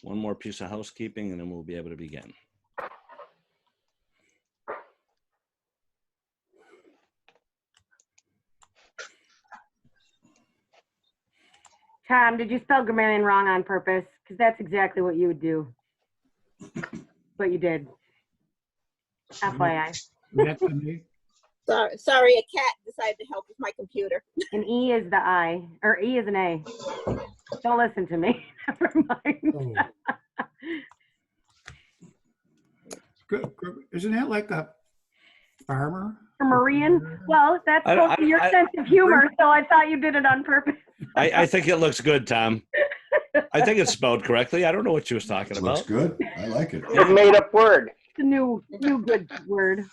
One more piece of housekeeping and then we'll be able to begin. Tom, did you spell grammarian wrong on purpose? Because that's exactly what you would do. But you did. FYI. That's me. Sorry, a cat decided to help with my computer. An E is the I, or E is an A. Don't listen to me. Never mind. Oh. Isn't that like a farmer? A Marian? Well, that's supposed to be your sense of humor, so I thought you did it on purpose. I think it looks good, Tom. I think it's spelled correctly. I don't know what you was talking about. Looks good. I like it. It's a made-up word. It's a new good word.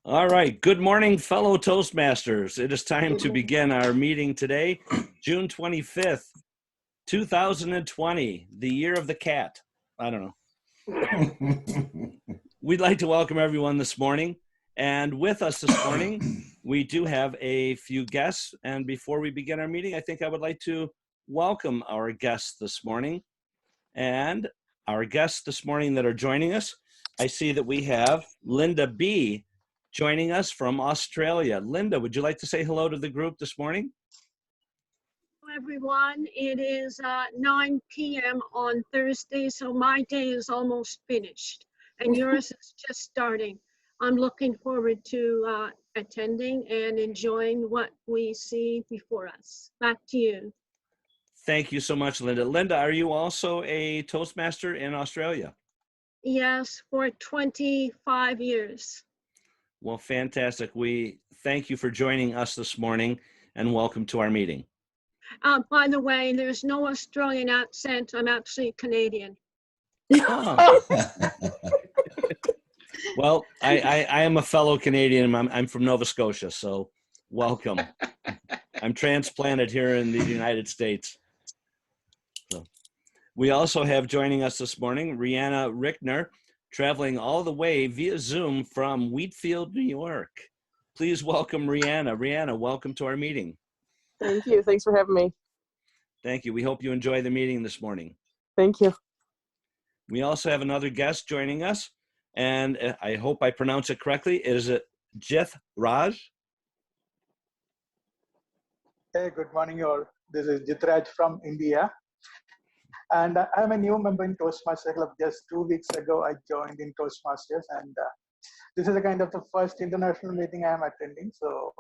All right. Good morning, fellow Toastmasters. It is time to begin our meeting today, June 25th, 2020, the year of the cat. I don't know. We'd like to welcome everyone this morning. And with us this morning, we do have a few guests. And before we begin our meeting, I think I would like to welcome our guests this morning. And our guests this morning that are joining us, I see that we have Linda B. joining us from Australia. Linda, would you like to say hello to the group this morning? Hello, everyone. It is 9 p.m. on Thursday, so my day is almost finished, and yours is just starting. I'm looking forward to attending and enjoying what we see before us. Back to you. Thank you so much, Linda. Linda, are you also a Toastmaster in Australia? Yes, for 25 years. Well, fantastic. We thank you for joining us this morning and welcome to our meeting. By the way, there's no Australian accent. I'm actually Canadian. Oh. Well, I am a fellow Canadian. I'm from Nova Scotia, so welcome. I'm transplanted here in the United States. So, we also have joining us this morning, Rihanna Rickner, traveling all the way via Zoom from Wheatfield, New York. Please welcome Rihanna. Rihanna, welcome to our meeting. Thank you. Thanks for having me. Thank you. We hope you enjoy the meeting this morning. Thank you. We also have another guest joining us, and I hope I pronounce it correctly. Is it Jith Raj? Hey, good morning, all. This is Jitraj from India. And I'm a new member in Toastmasters Club. Just 2 weeks ago, I joined in Toastmasters. And this is a kind of the first international meeting I'm attending. So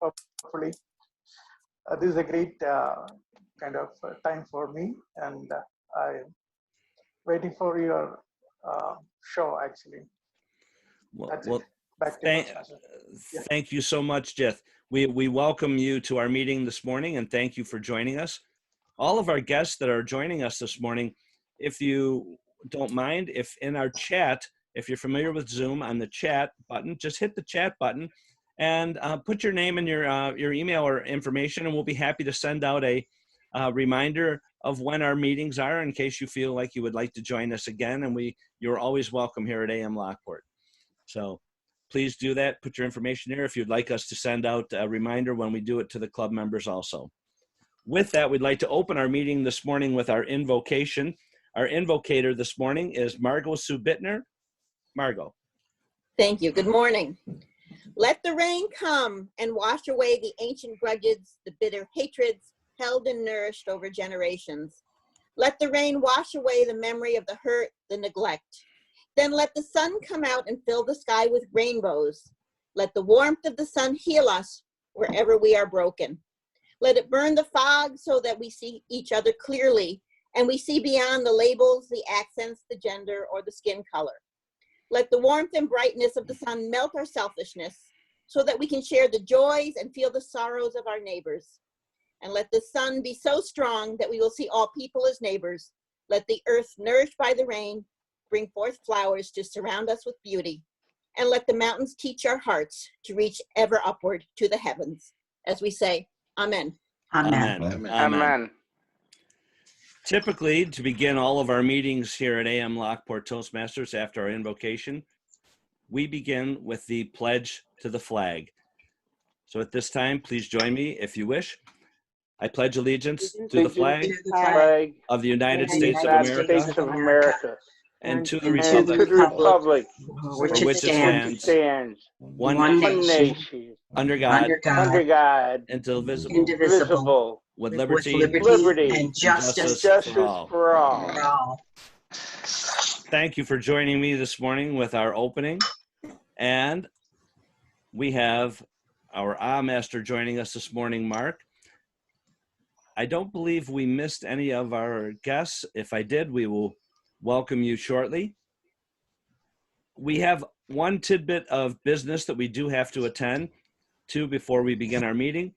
hopefully, this is a great kind of time for me. And I'm waiting for your show, actually. That's it. Back to thank you so much, Jith. We welcome you to our meeting this morning and thank you for joining us. All of our guests that are joining us this morning, if you don't mind, if in our chat, if you're familiar with Zoom, on the chat button, just hit the chat button and put your name and your email or information, and we'll be happy to send out a reminder of when our meetings are in case you feel like you would like to join us again. And you're always welcome here at AM Lockport. So please do that. Put your information here if you'd like us to send out a reminder when we do it to the club members also. With that, we'd like to open our meeting this morning with our invocation. Our invocator this morning is Margot Sue Bittner. Margot. Thank you. Good morning. Let the rain come and wash away the ancient grudges, the bitter hatreds held and nourished over generations. Let the rain wash away the memory of the hurt, the neglect. Then let the sun come out and fill the sky with rainbows. Let the warmth of the sun heal us wherever we are broken. Let it burn the fog so that we see each other clearly and we see beyond the labels, the accents, the gender, or the skin color. Let the warmth and brightness of the sun melt our selfishness so that we can share the joys and feel the sorrows of our neighbors. And let the sun be so strong that we will see all people as neighbors. Let the earth, nourished by the rain, bring forth flowers to surround us with beauty. And let the mountains teach our hearts to reach ever upward to the heavens. As we say, Amen. Amen. Amen. Amen. Typically, to begin all of our meetings here at AM Lockport Toastmasters after our invocation, we begin with the pledge to the flag. So at this time, please join me if you wish. I pledge allegiance to the Allegiance flag To the flag of the United of the States of United America States of America and to the and to republic the republic for which it stands stands, one one nation, nation, under God, under God, indivisible, indivisible, with with liberty liberty and and justice justice for all. for all. For all. Thank you for joining me this morning with our opening. And we have our Master joining us this morning, Mark. I don't believe we missed any of our guests. If I did, we will welcome you shortly. We have one tidbit of business that we do have to attend to before we begin our meeting.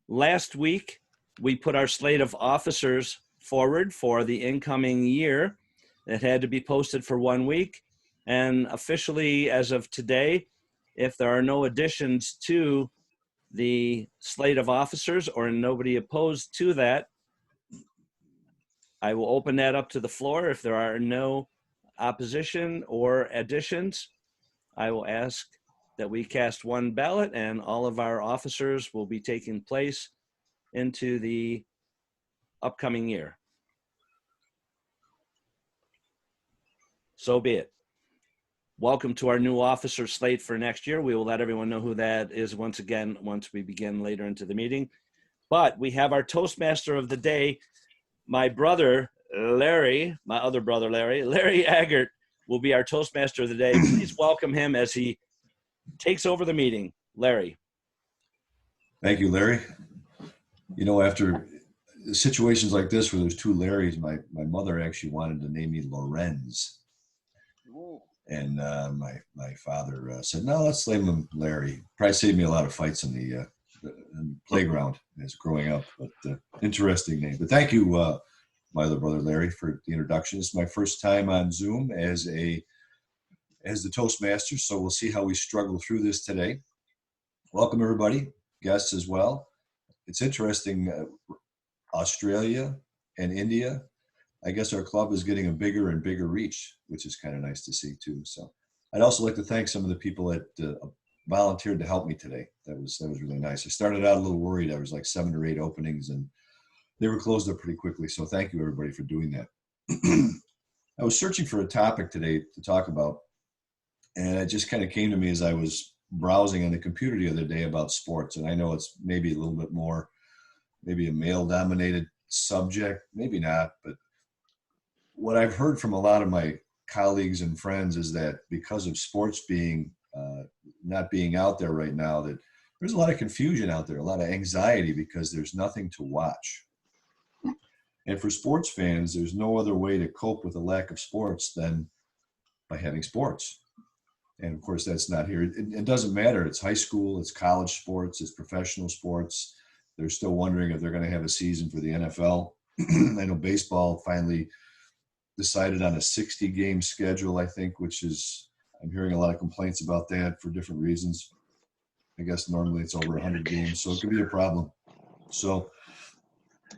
Last week, we put our slate of officers forward for the incoming year. It had to be posted for 1 week. And officially, as of today, if there are no additions to the slate of officers or nobody opposed to that, I will open that up to the floor. If there are no opposition or additions, I will ask that we cast one ballot and all of our officers will be taking place into the upcoming year. So be it. Welcome to our new officer slate for next year. We will let everyone know who that is once again, once we begin later into the meeting. But we have our Toastmaster of the day, my brother, Larry, my other brother, Larry Aggart will be our Toastmaster of the day. Please welcome him as he takes over the meeting. Larry. Thank you, Larry. You know, after situations like this where there's two Larrys, my mother actually wanted to name me Lorenz. And my father said, no, let's name him Larry. Probably saved me a lot of fights in the playground as growing up, but interesting name. But thank you, my other brother, Larry, for the introduction. It's my first time on Zoom as the Toastmaster, so we'll see how we struggle through this today. Welcome, everybody, guests as well. It's interesting, Australia and India, I guess our club is getting a bigger and bigger reach, which is kind of nice to see too. So I'd also like to thank some of the people that volunteered to help me today. That was really nice. I started out a little worried. I was like 7 or 8 openings and they were closed up pretty quickly. So thank you everybody for doing that. I was searching for a topic today to talk about, and it just kind of came to me as I was browsing on the computer the other day about sports. And I know it's maybe a little bit more, maybe a male dominated subject, maybe not, but what I've heard from a lot of my colleagues and friends is that because of sports being not being out there right now, that there's a lot of confusion out there, a lot of anxiety because there's nothing to watch. And for sports fans, there's no other way to cope with a lack of sports than by having sports. And of course, that's not here. It doesn't matter. It's high school, it's college sports, it's professional sports. They're still wondering if they're going to have a season for the NFL. I know baseball finally decided on a 60-game schedule, I think, which is, I'm hearing a lot of complaints about that for different reasons. I guess normally it's over 100 games, so it could be a problem. So,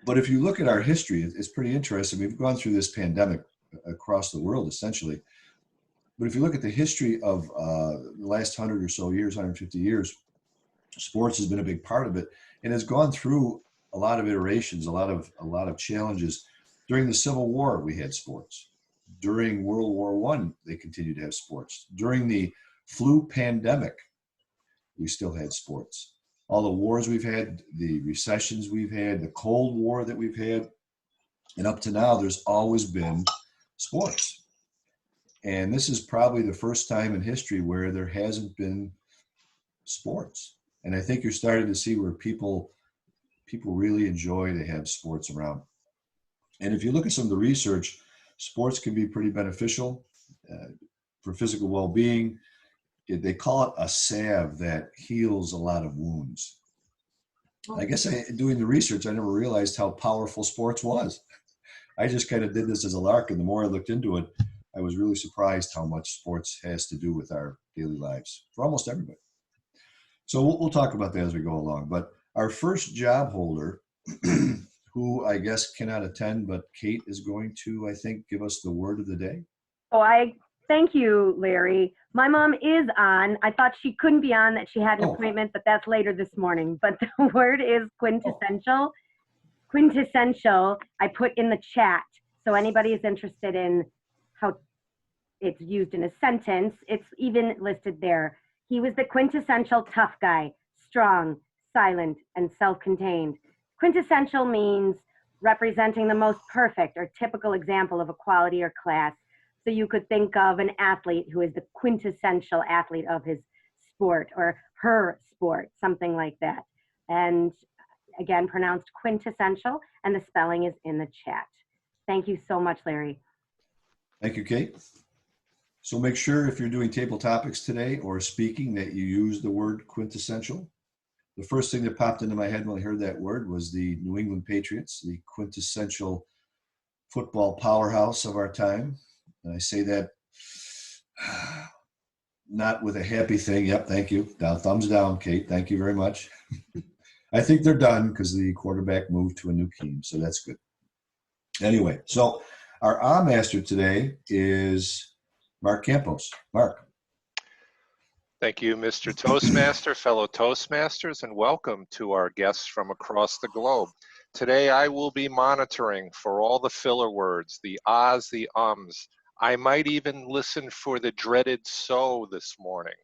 but if you look at our history, it's pretty interesting. We've gone through this pandemic across the world, essentially. But if you look at the history of the last 100 or so years, 150 years, sports has been a big part of it and has gone through a lot of iterations, a lot of challenges. During the Civil War, we had sports. During World War I, they continued to have sports. During the flu pandemic, we still had sports. All the wars we've had, the recessions we've had, the Cold War that we've had, and up to now, there's always been sports. And this is probably the first time in history where there hasn't been sports. And I think you're starting to see where people really enjoy to have sports around. And if you look at some of the research, sports can be pretty beneficial for physical well-being. They call it a salve that heals a lot of wounds. I guess doing the research, I never realized how powerful sports was. I just kind of did this as a lark, and the more I looked into it, I was really surprised how much sports has to do with our daily lives for almost everybody. So we'll talk about that as we go along. But our first job holder, who I guess cannot attend, but Kate is going to, I think, give us the word of the day. Oh, thank you, Larry. My mom is on. I thought she couldn't be on, that she had an appointment, but that's later this morning. But the word is quintessential. quintessential, I put in the chat. So anybody is interested in how it's used in a sentence, it's even listed there. He was the quintessential tough guy, strong, silent, and self-contained. Quintessential means representing the most perfect or typical example of a quality or class. So you could think of an athlete who is the quintessential athlete of his sport or her sport, something like that. And again, pronounced quintessential, and the spelling is in the chat. Thank you so much, Larry. Thank you, Kate. So make sure if you're doing table topics today or speaking that you use the word quintessential. The first thing that popped into my head when I heard that word was the New England Patriots, the quintessential football powerhouse of our time. And I say that not with a happy thing. Yep, thank you. Down, thumbs down, Kate. Thank you very much. I think they're done because the quarterback moved to a new team, so that's good. Anyway, so our master today is Mark Campos. Mark. Thank you, Mr. Toastmaster, fellow Toastmasters, and welcome to our guests from across the globe. Today, I will be monitoring for all the filler words, the ahs, the ums. I might even listen for the dreaded so this morning.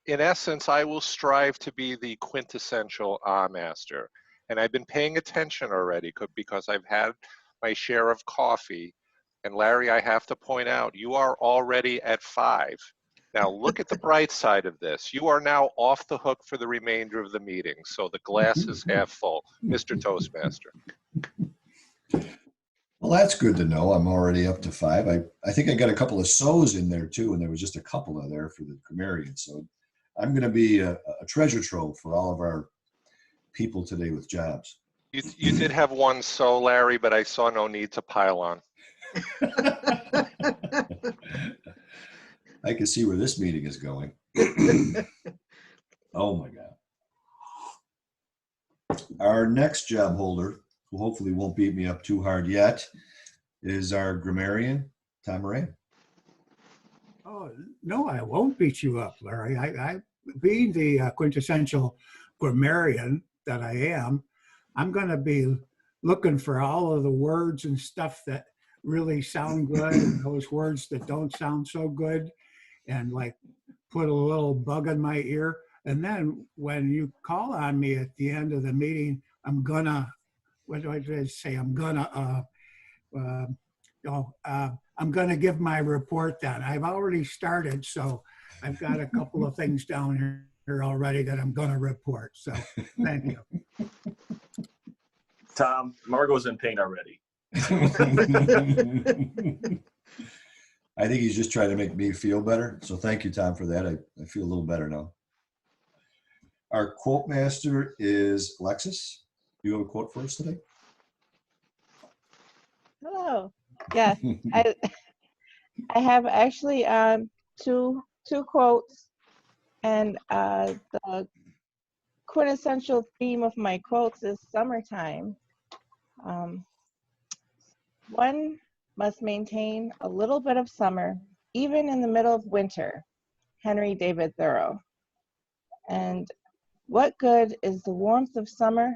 In essence, I will strive to be the quintessential ah master. And I've been paying attention already because I've had my share of coffee. And Larry, I have to point out, you are already at 5. Now look at the bright side of this. You are now off the hook for the remainder of the meeting. So the glass is half full, Mr. Toastmaster. Well, that's good to know. I'm already up to 5. I think I got a couple of so's in there too, and there was just a couple of there for the grammarian. So I'm going to be a treasure trove for all of our people today with jobs. You did have one so, Larry, but I saw no need to pile on. I can see where this meeting is going. Oh my God. Our next job holder, who hopefully won't beat me up too hard yet, is our grammarian, Tom Moran. Oh, no, I won't beat you up, Larry. I being the quintessential grammarian that I am, I'm going to be looking for all of the words and stuff that really sound good and those words that don't sound so good, and like put a little bug in my ear. And then when you call on me at the end of the meeting, I'm gonna, what do I say? I'm gonna give my report then. I've already started, so I've got a couple of things down here already that I'm gonna report. So thank you. Tom, Margot's in pain already. I think he's just trying to make me feel better. So thank you, Tom, for that. I feel a little better now. Our quote master is Alexis. Do you have a quote for us today? Hello. Yes, I have actually two quotes, and the quintessential theme of my quotes is summertime. One must maintain a little bit of summer, even in the middle of winter. Henry David Thoreau. And what good is the warmth of summer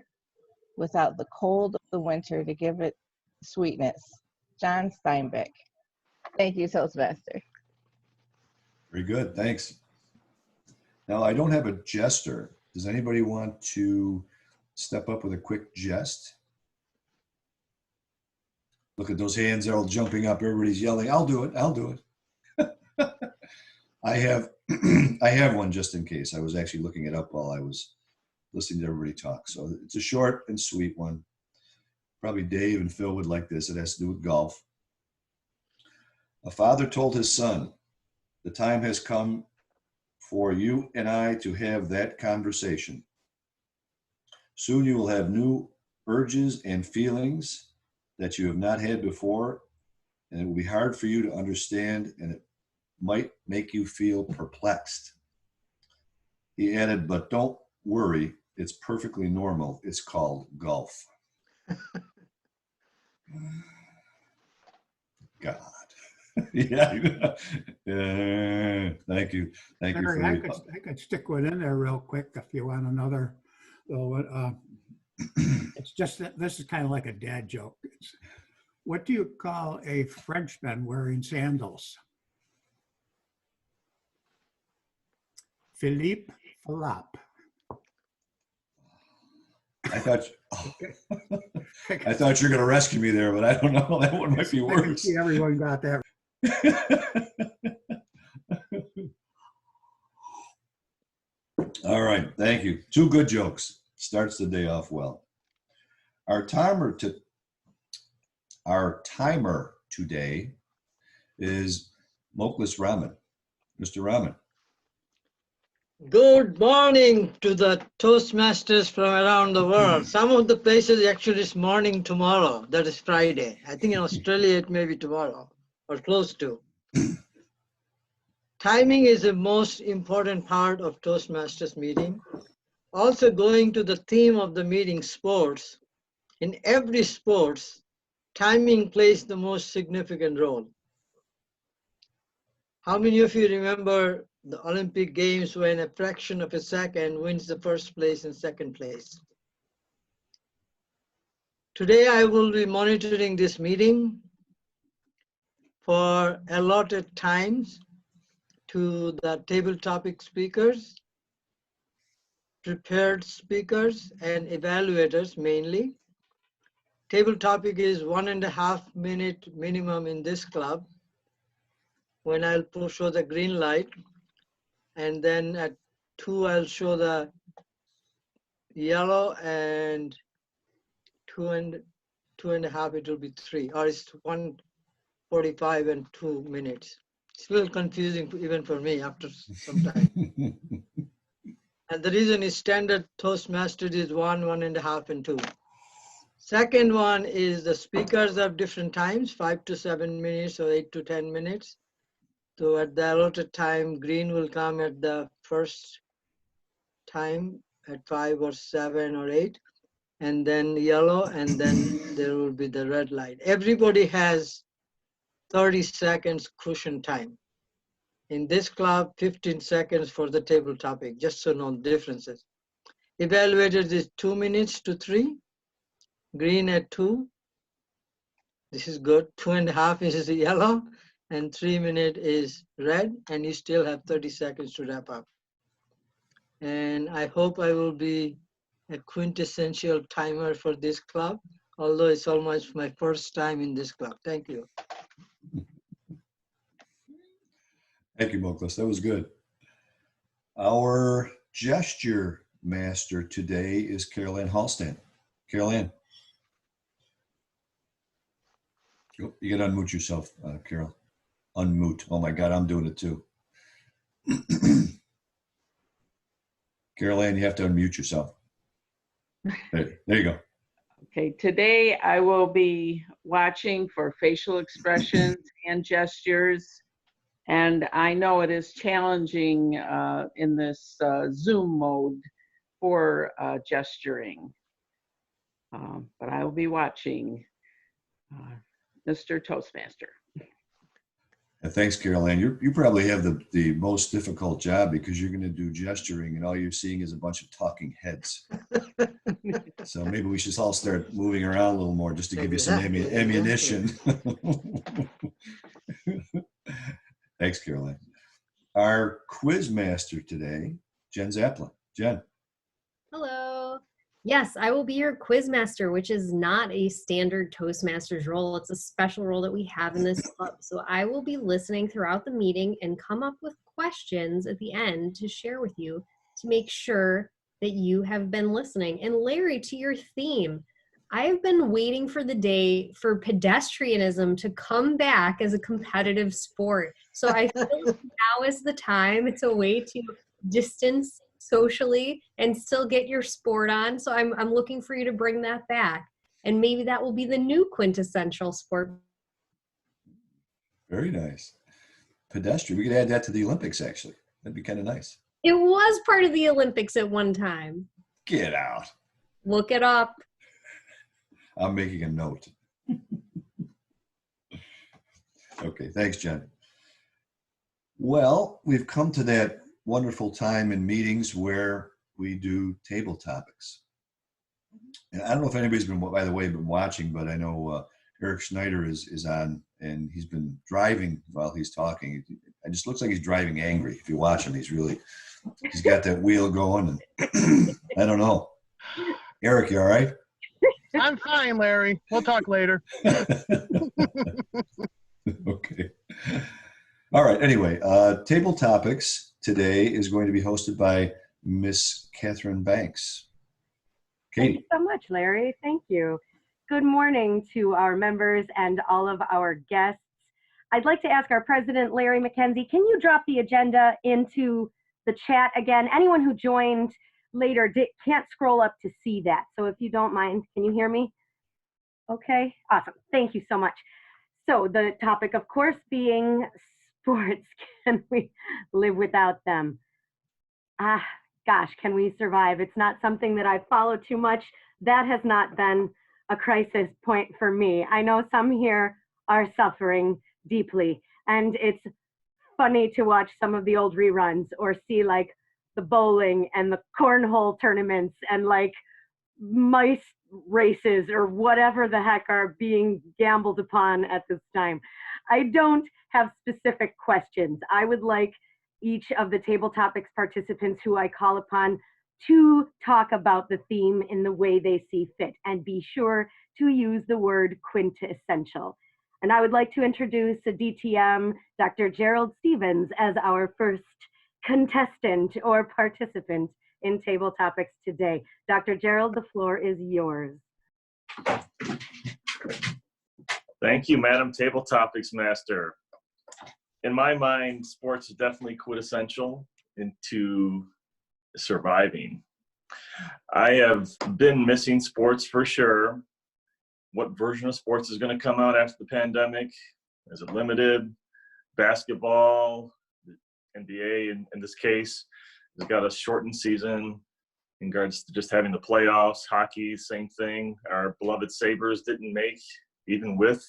without the cold of the winter to give it sweetness? John Steinbeck. Thank you, Toastmaster. Very good, thanks. Now, I don't have a jester. Does anybody want to step up with a quick jest? Look at those hands, they're all jumping up. Everybody's yelling, I'll do it, I'll do it. I have one just in case. I was actually looking it up while I was listening to everybody talk. So it's a short and sweet one. Probably Dave and Phil would like this. It has to do with golf. A father told his son, the time has come for you and I to have that conversation. Soon you will have new urges and feelings that you have not had before, and it will be hard for you to understand, and it might make you feel perplexed. He added, but don't worry, it's perfectly normal. It's called golf. God. Yeah. Thank you. Thank you. Larry, I could stick one in there real quick if you want another little one. It's just that this is kind of like a dad joke. What do you call a Frenchman wearing sandals? Philippe Falap. I thought I thought you were going to rescue me there, but I don't know. That one might be I can worse. see everyone got that. All right, thank you. Two good jokes. Starts the day off well. Our timer today is Moklis Raman. Mr. Raman. Good morning to the Toastmasters from around the world. Some of the places actually it's morning tomorrow. That is Friday. I think in Australia it may be tomorrow or close to. Timing is the most important part of Toastmasters meeting. Also going to the theme of the meeting, sports. In every sports, timing plays the most significant role. How many of you remember the Olympic Games when a fraction of a second wins the first place and second place? Today I will be monitoring this meeting for allotted times to the table topic speakers, prepared speakers, and evaluators mainly. Table topic is 1.5 minute minimum in this club. When I'll show the green light, and then at 2 I'll show the yellow, and 2.5 it will be 3, or it's 1:45 and 2 minutes. It's a little confusing even for me after some time. And the reason is standard Toastmasters is 1, 1.5, and 2. Second one is the speakers have different times, 5 to 7 minutes or 8 to 10 minutes. So at the allotted time, green will come at the first time at 5 or 7 or 8, and then yellow, and then there will be the red light. Everybody has 30 seconds cushion time. In this club, 15 seconds for the table topic, just so no differences. Evaluators is 2 minutes to 3, green at 2. This is good. 2.5 is yellow, and 3 minutes is red, and you still have 30 seconds to wrap up. And I hope I will be a quintessential timer for this club, although it's almost my first time in this club. Thank you. Thank you, Moklis. That was good. Our gesture master today is Carol Ann Halstan. Carol Ann. You got to unmute yourself, Carol. Unmute. Oh my God, I'm doing it too. Carol Ann, you have to unmute yourself. There you go. Okay, today I will be watching for facial expressions and gestures. And I know it is challenging in this Zoom mode for gesturing. But I will be watching Mr. Toastmaster. And thanks, Carol Ann. You probably have the most difficult job because you're going to do gesturing and all you're seeing is a bunch of talking heads. So maybe we should all start moving around a little more just to give you some ammunition. Thanks, Carol Ann. Our quiz master today, Jen Zaplin. Jen. Hello. Yes, I will be your quiz master, which is not a standard Toastmasters role. It's a special role that we have in this club. So I will be listening throughout the meeting and come up with questions at the end to share with you to make sure that you have been listening. And Larry, to your theme, I have been waiting for the day for pedestrianism to come back as a competitive sport. So I feel like now is the time. It's a way to distance socially and still get your sport on. So I'm looking for you to bring that back. And maybe that will be the new quintessential sport. Very nice. Pedestrian. We could add that to the Olympics, actually. That'd be kind of nice. It was part of the Olympics at one time. Get out. Look it up. I'm making a note. Okay, thanks, Jen. Well, we've come to that wonderful time in meetings where we do table topics. And I don't know if anybody's been, by the way, been watching, but I know Eric Schneider is on, and he's been driving while he's talking. It just looks like he's driving angry. If you watch him, he's got that wheel going, and I don't know. Eric, you all right? I'm fine, Larry. We'll talk later. Okay. All right. Anyway, Table Topics today is going to be hosted by Miss Catherine Banks. Thank you Katie. so much, Larry. Thank you. Good morning to our members and all of our guests. I'd like to ask our president, Larry McKenzie, can you drop the agenda into the chat again? Anyone who joined later can't scroll up to see that. So if you don't mind, can you hear me? Okay, awesome. Thank you so much. So the topic, of course, being sports. Can we live without them? Gosh, can we survive? It's not something that I follow too much. That has not been a crisis point for me. I know some here are suffering deeply, and it's funny to watch some of the old reruns or see like the bowling and the cornhole tournaments and like mice races or whatever the heck are being gambled upon at this time. I don't have specific questions. I would like each of the Table Topics participants who I call upon to talk about the theme in the way they see fit, and be sure to use the word quintessential. And I would like to introduce a DTM, Dr. Gerald Stevens, as our first contestant or participant in Table Topics today. Dr. Gerald, the floor is yours. Thank you, Madam Table Topics Master. In my mind, sports is definitely quintessential into surviving. I have been missing sports for sure. What version of sports is going to come out after the pandemic? Is it limited? Basketball, NBA in this case, has got a shortened season in regards to just having the playoffs. Hockey, same thing. Our beloved Sabres didn't make, even with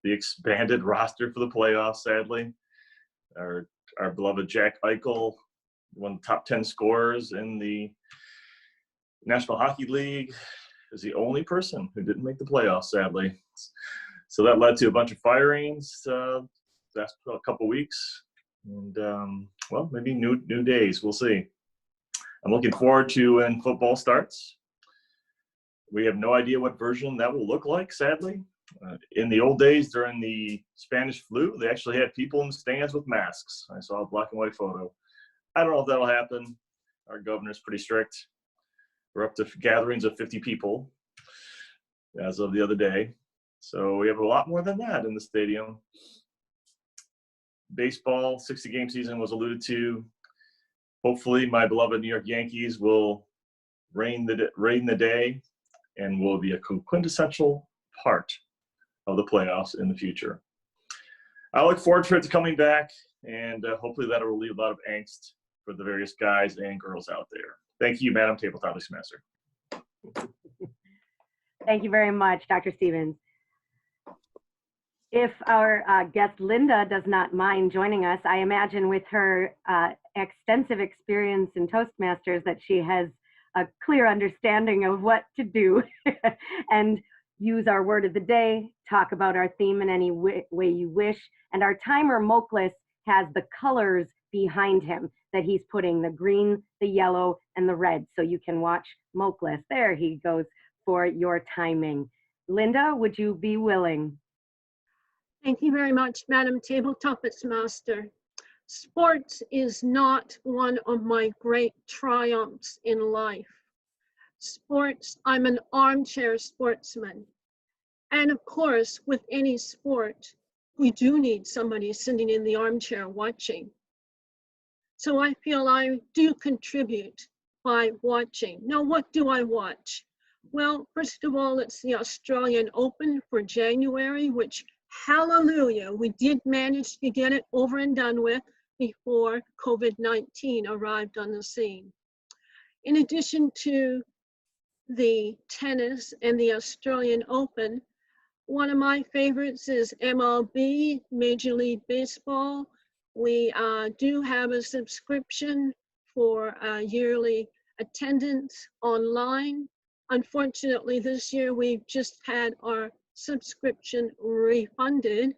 the expanded roster for the playoffs, sadly. Our beloved Jack Eichel, one of the top 10 scorers in the National Hockey League, is the only person who didn't make the playoffs, sadly. So that led to a bunch of firings last couple weeks. And, well, maybe new days. We'll see. I'm looking forward to when football starts. We have no idea what version that will look like, sadly. In the old days, during the Spanish flu, they actually had people in the stands with masks. I saw a black and white photo. I don't know if that'll happen. Our governor's pretty strict. We're up to gatherings of 50 people as of the other day. So we have a lot more than that in the stadium. Baseball, 60-game season was alluded to. Hopefully, my beloved New York Yankees will reign the day and will be a quintessential part of the playoffs in the future. I look forward to it coming back, and hopefully that will relieve a lot of angst for the various guys and girls out there. Thank you, Madam Table Topics Master. Thank you very much, Dr. Stevens. If our guest Linda does not mind joining us, I imagine with her extensive experience in Toastmasters that she has a clear understanding of what to do and use our word of the day, talk about our theme in any way you wish. And our timer, Moklis, has the colors behind him that he's putting, the green, the yellow, and the red. So you can watch Moklis. There he goes for your timing. Linda, would you be willing? Thank you very much, Madam Table Topics Master. Sports is not one of my great triumphs in life. Sports, I'm an armchair sportsman. And of course, with any sport, we do need somebody sitting in the armchair watching. So I feel I do contribute by watching. Now, what do I watch? Well, first of all, it's the Australian Open for January, which, hallelujah, we did manage to get it over and done with before COVID-19 arrived on the scene. In addition to the tennis and the Australian Open, one of my favorites is MLB, Major League Baseball. We do have a subscription for yearly attendance online. Unfortunately, this year we've just had our subscription refunded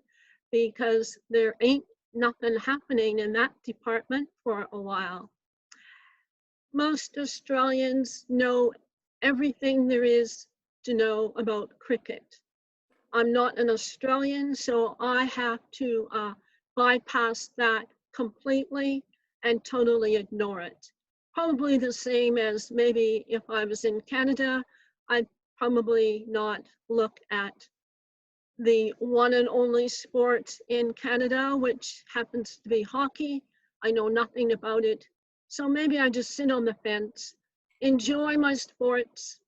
because there ain't nothing happening in that department for a while. Most Australians know everything there is to know about cricket. I'm not an Australian, so I have to bypass that completely and totally ignore it. Probably the same as maybe if I was in Canada, I'd probably not look at the one and only sport in Canada, which happens to be hockey. I know nothing about it. So maybe I just sit on the fence, enjoy my sports,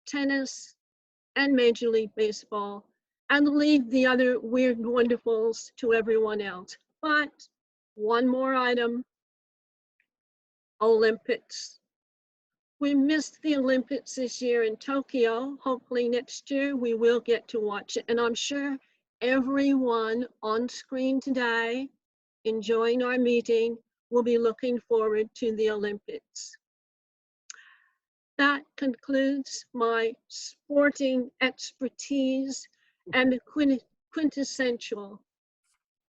tennis, and Major League Baseball, and leave the other weird wonderfuls to everyone else. But one more item, Olympics. We missed the Olympics this year in Tokyo. Hopefully next year we will get to watch it. And I'm sure everyone on screen today enjoying our meeting will be looking forward to the Olympics. That concludes my sporting expertise and the quintessential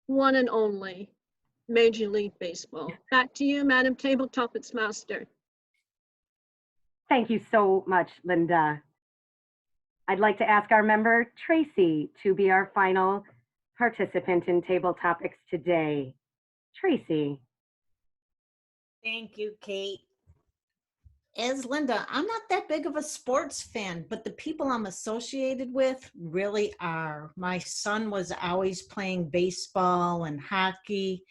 one and only Major League Baseball. Back to you, Madam Table Topics Master. Thank you so much, Linda. I'd like to ask our member, Tracy, to be our final participant in Table Topics today. Tracy. Thank you, Kate. As Linda, I'm not that big of a sports fan, but the people I'm associated with really are. My son was always playing baseball and hockey,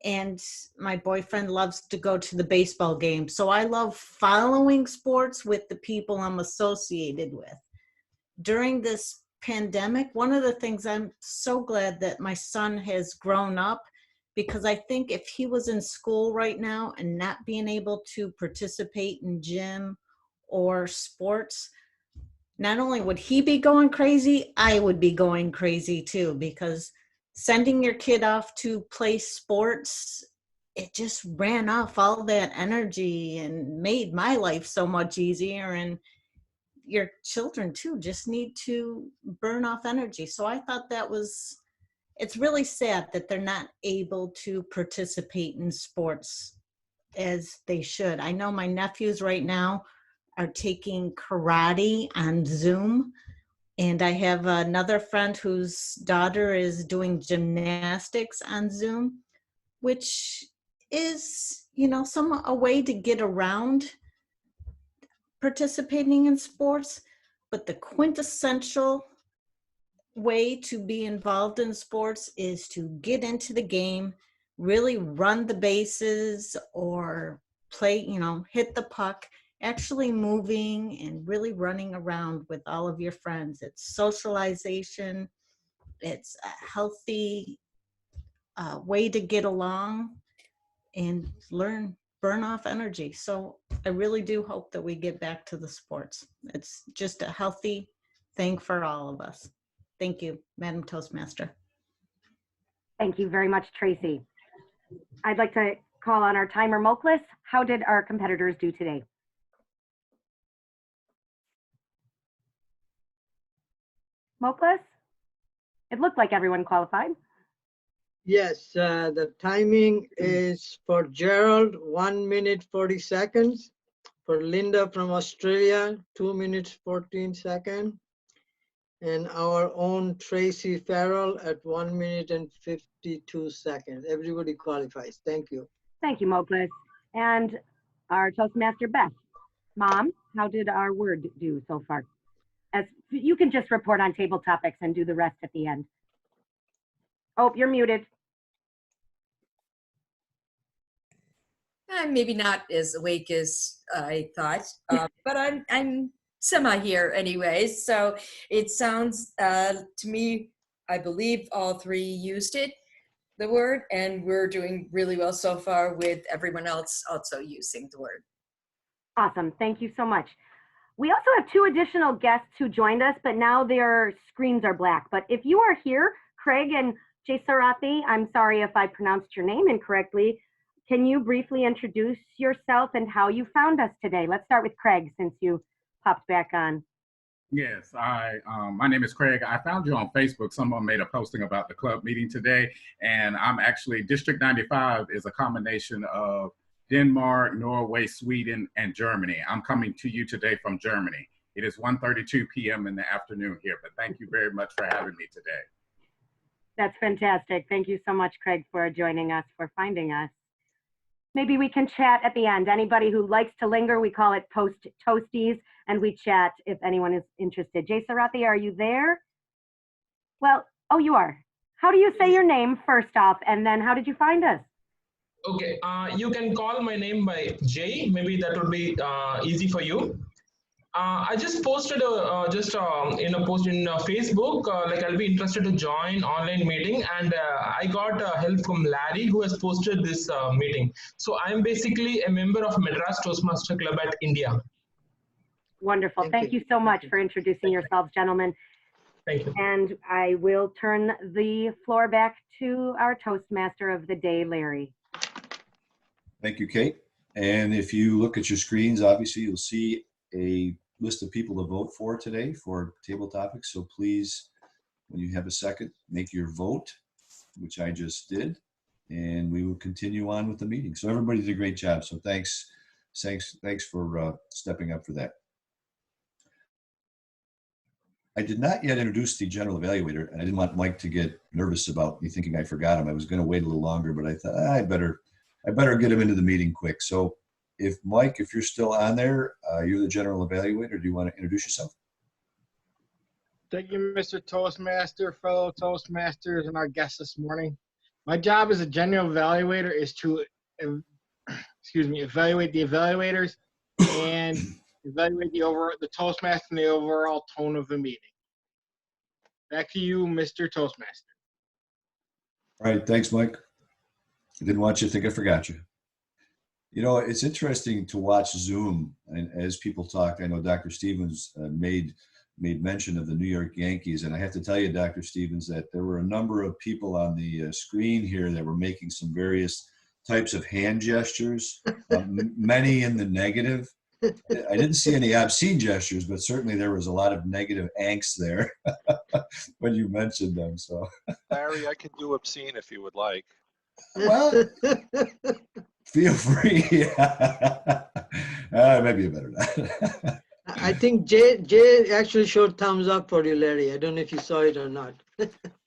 and my boyfriend loves to go to the baseball game. So I love following sports with the people I'm associated with. During this pandemic, one of the things I'm so glad that my son has grown up, because I think if he was in school right now and not being able to participate in gym or sports, not only would he be going crazy, I would be going crazy too, because sending your kid off to play sports, it just ran off all that energy and made my life so much easier. And your children too just need to burn off energy. So I thought that was, it's really sad that they're not able to participate in sports as they should. I know my nephews right now are taking karate on Zoom, and I have another friend whose daughter is doing gymnastics on Zoom, which is, you know, a way to get around participating in sports, but the quintessential way to be involved in sports is to get into the game, really run the bases or play, you know, hit the puck, actually moving and really running around with all of your friends. It's socialization. It's a healthy way to get along and burn off energy. So I really do hope that we get back to the sports. It's just a healthy thing for all of us. Thank you, Madam Toastmaster. Thank you very much, Tracy. I'd like to call on our timer, Moklis. How did our competitors do today? Moklis? It looked like everyone qualified. Yes, the timing is for Gerald, 1 minute 40 seconds. For Linda from Australia, 2 minutes 14 seconds. And our own Tracy Farrell at 1 minute and 52 seconds. Everybody qualifies. Thank you. Thank you, Moklis. And our Toastmaster, Beth. Mom, how did our word do so far? As you can just report on table topics and do the rest at the end. Oh, you're muted. I'm maybe not as awake as I thought, but I'm semi here anyways. So it sounds to me, I believe all three used it, the word, and we're doing really well so far with everyone else also using the word. Awesome, thank you so much. We also have two additional guests who joined us, but now their screens are black. But if you are here, Craig and Jay Sarathi, I'm sorry if I pronounced your name incorrectly. Can you briefly introduce yourself and how you found us today? Let's start with Craig, since you popped back on. Yes, my name is Craig. I found you on Facebook. Someone made a posting about the club meeting today, and I'm actually, District 95 is a combination of Denmark, Norway, Sweden, and Germany. I'm coming to you today from Germany. It is 1:32 p.m. in the afternoon here, but thank you very much for having me today. That's fantastic. Thank you so much, Craig, for joining us, for finding us. Maybe we can chat at the end. Anybody who likes to linger, we call it post toasties, and we chat if anyone is interested. Jay Sarathi, are you there? Well, oh, you are. How do you say your name first off, and then how did you find us? Okay, you can call my name by Jay. Maybe that would be easy for you. I just posted in a post in Facebook, like I'll be interested to join online meeting, and I got help from Larry, who has posted this meeting. So I'm basically a member of Madras Toastmaster Club at India. Wonderful. Thank you so much for introducing yourselves, gentlemen. Thank you. And I will turn the floor back to our Toastmaster of the day, Larry. Thank you, Kate. And if you look at your screens, obviously you'll see a list of people to vote for today for table topics. So please, when you have a second, make your vote, which I just did, and we will continue on with the meeting. So everybody did a great job. So thanks for stepping up for that. I did not yet introduce the general evaluator, and I didn't want Mike to get nervous about me thinking I forgot him. I was going to wait a little longer, but I thought I better get him into the meeting quick. So if Mike, if you're still on there, you're the general evaluator. Do you want to introduce yourself? Thank you, Mr. Toastmaster, fellow Toastmasters, and our guests this morning. My job as a general evaluator is to, evaluate the evaluators and evaluate the Toastmaster and the overall tone of the meeting. Back to you, Mr. Toastmaster. All right, thanks, Mike. I didn't want you to think I forgot you. You know, it's interesting to watch Zoom, and as people talk, I know Dr. Stevens made mention of the New York Yankees, and I have to tell you, Dr. Stevens, that there were a number of people on the screen here that were making some various types of hand gestures, many in the negative. I didn't see any obscene gestures, but certainly there was a lot of negative angst there when you mentioned them. So, Larry, I can do obscene if you would like. Well, feel free. Maybe you better not. I think Jay actually showed thumbs up for you, Larry. I don't know if you saw it or not.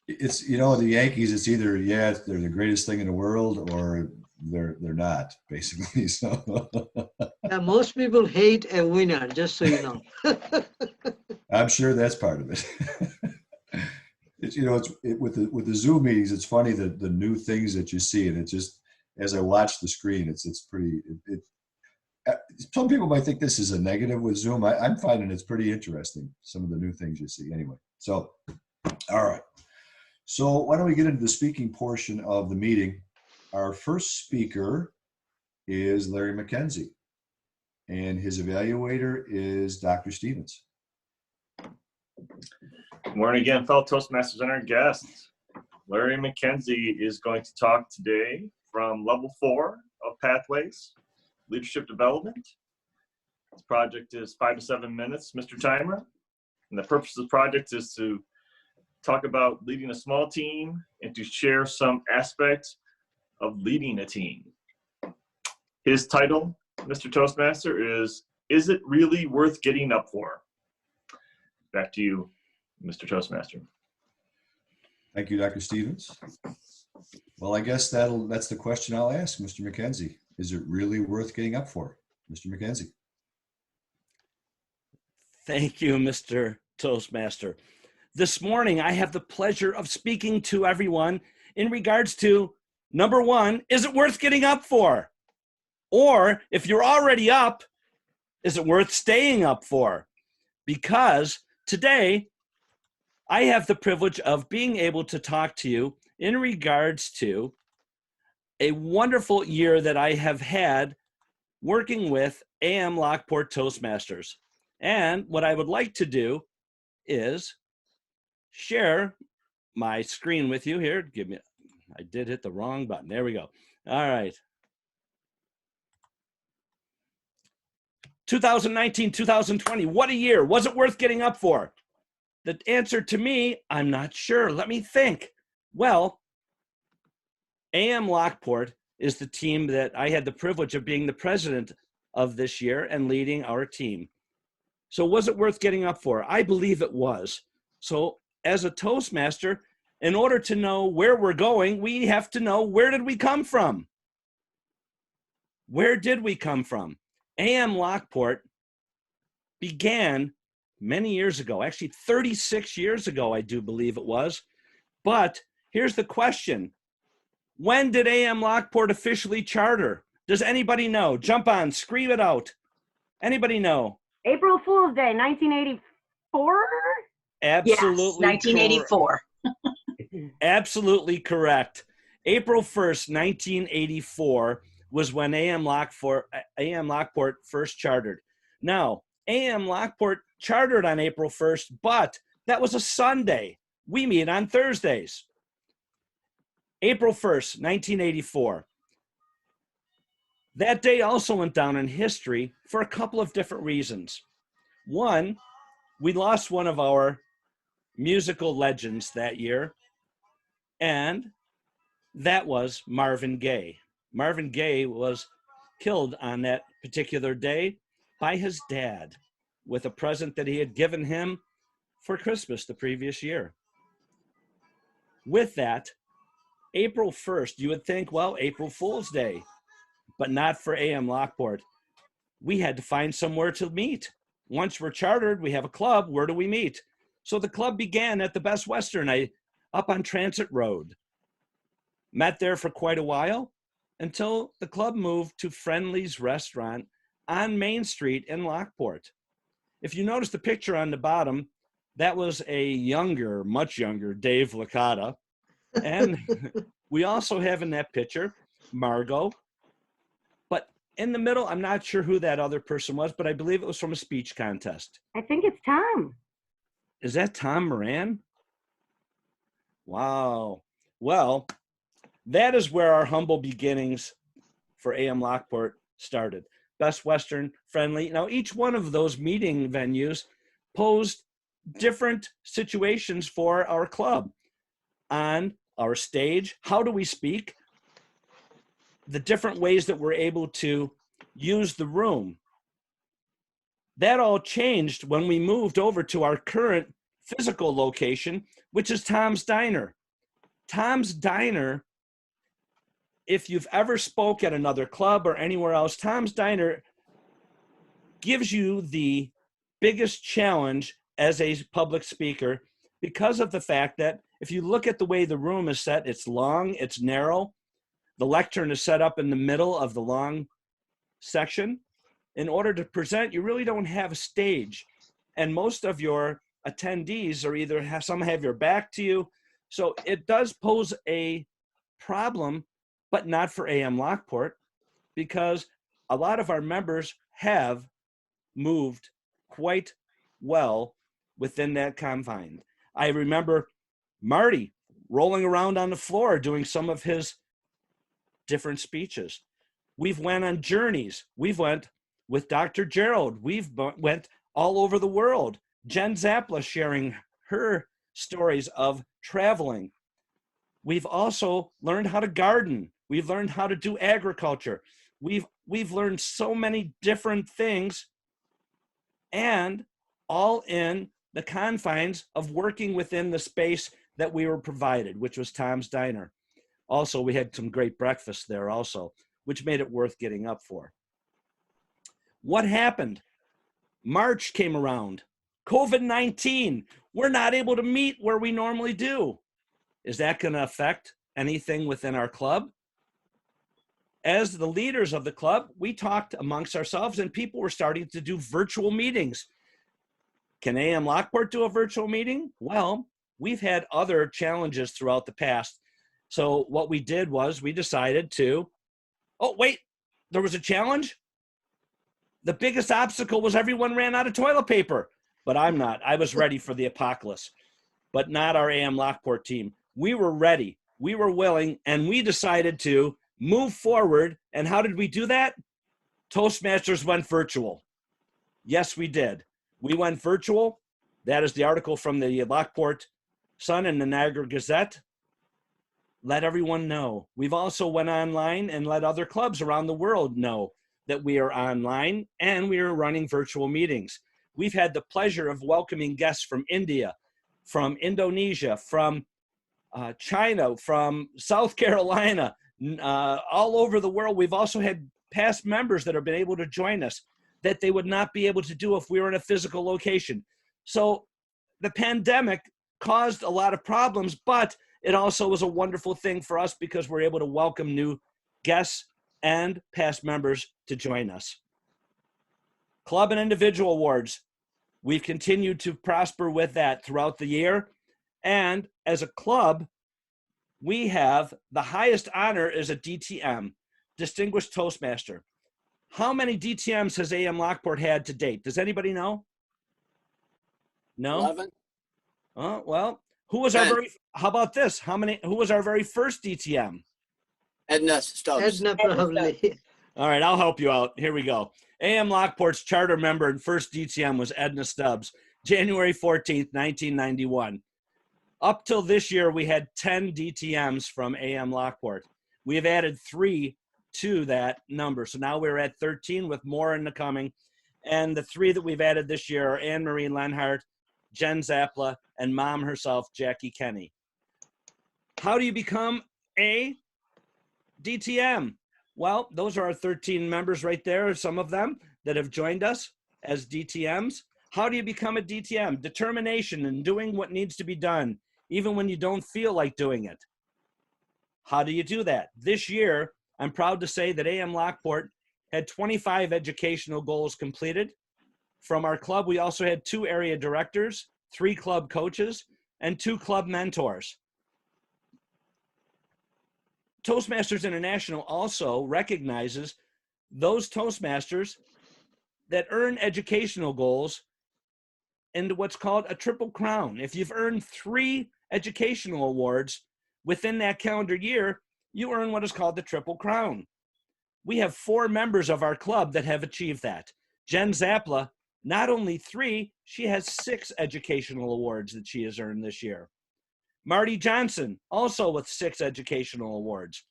It's, you know, the Yankees, it's either, yeah, they're the greatest thing in the world, or they're not, basically. So Yeah, most people hate a winner, just so you know. I'm sure that's part of it. It's, you know, with the Zoom meetings, it's funny that the new things that you see, and it just, as I watch the screen, it's pretty. Some people might think this is a negative with Zoom. I'm finding it's pretty interesting, some of the new things you see. Anyway, so all right. So why don't we get into the speaking portion of the meeting? Our first speaker is Larry McKenzie, and his evaluator is Dr. Stevens. Good morning again, fellow Toastmasters and our guests. Larry McKenzie is going to talk today from level 4 of Pathways, Leadership Development. This project is 5 to 7 minutes, Mr. Timer. And the purpose of the project is to talk about leading a small team and to share some aspects of leading a team. His title, Mr. Toastmaster, is It Really Worth Getting Up For? Back to you, Mr. Toastmaster. Thank you, Dr. Stevens. Well, I guess that's the question I'll ask, Mr. McKenzie. Is it really worth getting up for? Mr. McKenzie. Thank you, Mr. Toastmaster. This morning, I have the pleasure of speaking to everyone in regards to, number one, is it worth getting up for? Or if you're already up, is it worth staying up for? Because today, I have the privilege of being able to talk to you in regards to a wonderful year that I have had working with AM Lockport Toastmasters. And what I would like to do is share my screen with you here. I did hit the wrong button. There we go. All right. 2019, 2020, what a year. Was it worth getting up for? The answer to me, I'm not sure. Let me think. Well, AM Lockport is the team that I had the privilege of being the president of this year and leading our team. So was it worth getting up for? I believe it was. So as a Toastmaster, in order to know where we're going, we have to know, where did we come from? Where did we come from? AM Lockport began many years ago, actually 36 years ago, I do believe it was. But here's the question. When did AM Lockport officially charter? Does anybody know? Jump on, scream it out. Anybody know? April Fool's Day, 1984? Absolutely. Yes, 1984. Absolutely correct. April 1st, 1984 was when AM Lockport first chartered. Now, AM Lockport chartered on April 1st, but that was a Sunday. We meet on Thursdays. April 1st, 1984. That day also went down in history for a couple of different reasons. One, we lost one of our musical legends that year, and that was Marvin Gaye. Marvin Gaye was killed on that particular day by his dad with a present that he had given him for Christmas the previous year. With that, April 1st, you would think, well, April Fool's Day, but not for AM Lockport. We had to find somewhere to meet. Once we're chartered, we have a club. Where do we meet? So the club began at the Best Western up on Transit Road. Met there for quite a while until the club moved to Friendly's Restaurant on Main Street in Lockport. If you notice the picture on the bottom, that was a younger, much younger Dave Licata. And we also have in that picture Margot. But in the middle, I'm not sure who that other person was, but I believe it was from a speech contest. I think it's Tom. Is that Tom Moran? Wow. Well, that is where our humble beginnings for AM Lockport started. Best Western, Friendly. Now, each one of those meeting venues posed different situations for our club. On our stage, how do we speak? The different ways that we're able to use the room. That all changed when we moved over to our current physical location, which is Tom's Diner. Tom's Diner, if you've ever spoke at another club or anywhere else, Tom's Diner gives you the biggest challenge as a public speaker because of the fact that if you look at the way the room is set, it's long, it's narrow. The lectern is set up in the middle of the long section. In order to present, you really don't have a stage. And most of your attendees are either some have your back to you. So it does pose a problem, but not for AM Lockport, because a lot of our members have moved quite well within that confine. I remember Marty rolling around on the floor doing some of his different speeches. We've went on journeys. We've went with Dr. Gerald. We've went all over the world. Jen Zappla sharing her stories of traveling. We've also learned how to garden. We've learned how to do agriculture. We've learned so many different things, and all in the confines of working within the space that we were provided, which was Tom's Diner. Also, we had some great breakfast there also, which made it worth getting up for. What happened? March came around. COVID-19. We're not able to meet where we normally do. Is that going to affect anything within our club? As the leaders of the club, we talked amongst ourselves and people were starting to do virtual meetings. Can AM Lockport do a virtual meeting? Well, we've had other challenges throughout the past. So what we did was we decided to, oh, wait, there was a challenge? The biggest obstacle was everyone ran out of toilet paper, but I'm not. I was ready for the apocalypse, but not our AM Lockport team. We were ready, we were willing, and we decided to move forward. And how did we do that? Toastmasters went virtual. Yes, we did. We went virtual. That is the article from the Lockport Sun and the Niagara Gazette. Let everyone know. We've also went online and let other clubs around the world know that we are online and we are running virtual meetings. We've had the pleasure of welcoming guests from India, from Indonesia, from China, from South Carolina, all over the world. We've also had past members that have been able to join us that they would not be able to do if we were in a physical location. So the pandemic caused a lot of problems, but it also was a wonderful thing for us because we're able to welcome new guests and past members to join us. Club and individual awards. We've continued to prosper with that throughout the year. And as a club, we have the highest honor is a DTM, Distinguished Toastmaster. How many DTMs has AM Lockport had to date? Does anybody know? No? 11. Oh, well, who was our 10. very, how about this? Who was our very first DTM? Edna Stubbs. Edna probably. All right, I'll help you out. Here we go. AM Lockport's charter member and first DTM was Edna Stubbs, January 14th, 1991. Up till this year, we had 10 DTMs from AM Lockport. We have added 3 to that number. So now we're at 13 with more in the coming. And the 3 that we've added this year are Anne-Marie Lenhart, Jen Zappla, and mom herself, Jackie Kenny. How do you become a DTM? Well, those are our 13 members right there, some of them that have joined us as DTMs. How do you become a DTM? Determination and doing what needs to be done, even when you don't feel like doing it. How do you do that? This year, I'm proud to say that AM Lockport had 25 educational goals completed. From our club, we also had 2 area directors, 3 club coaches, and 2 club mentors. Toastmasters International also recognizes those Toastmasters that earn educational goals into what's called a triple crown. If you've earned 3 educational awards within that calendar year, you earn what is called the triple crown. We have 4 members of our club that have achieved that. Jen Zappla, not only 3, she has 6 educational awards that she has earned this year. Marty Johnson, also with 6 educational awards.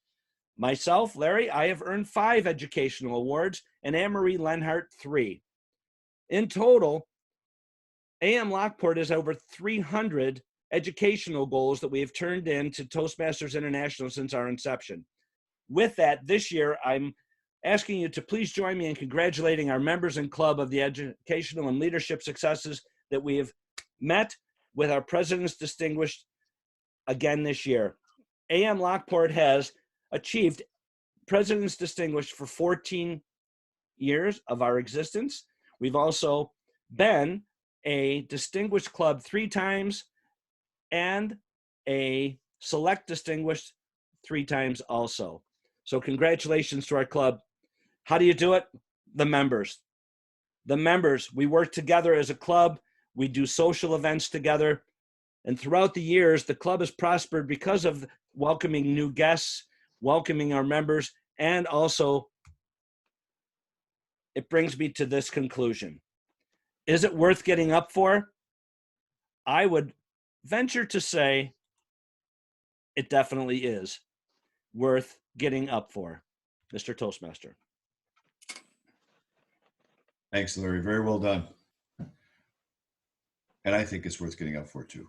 Myself, Larry, I have earned 5 educational awards, and Anne-Marie Lenhart 3. In total, AM Lockport has over 300 educational goals that we have turned in to Toastmasters International since our inception. With that, this year, I'm asking you to please join me in congratulating our members and club of the educational and leadership successes that we have met with our President's Distinguished again this year. AM Lockport has achieved President's Distinguished for 14 years of our existence. We've also been a Distinguished Club 3 times and a Select Distinguished 3 times also. So congratulations to our club. How do you do it? The members. The members, we work together as a club. We do social events together. And throughout the years, the club has prospered because of welcoming new guests, welcoming our members, and also it brings me to this conclusion. Is it worth getting up for? I would venture to say it definitely is worth getting up for, Mr. Toastmaster. Thanks, Larry. Very well done. And I think it's worth getting up for too.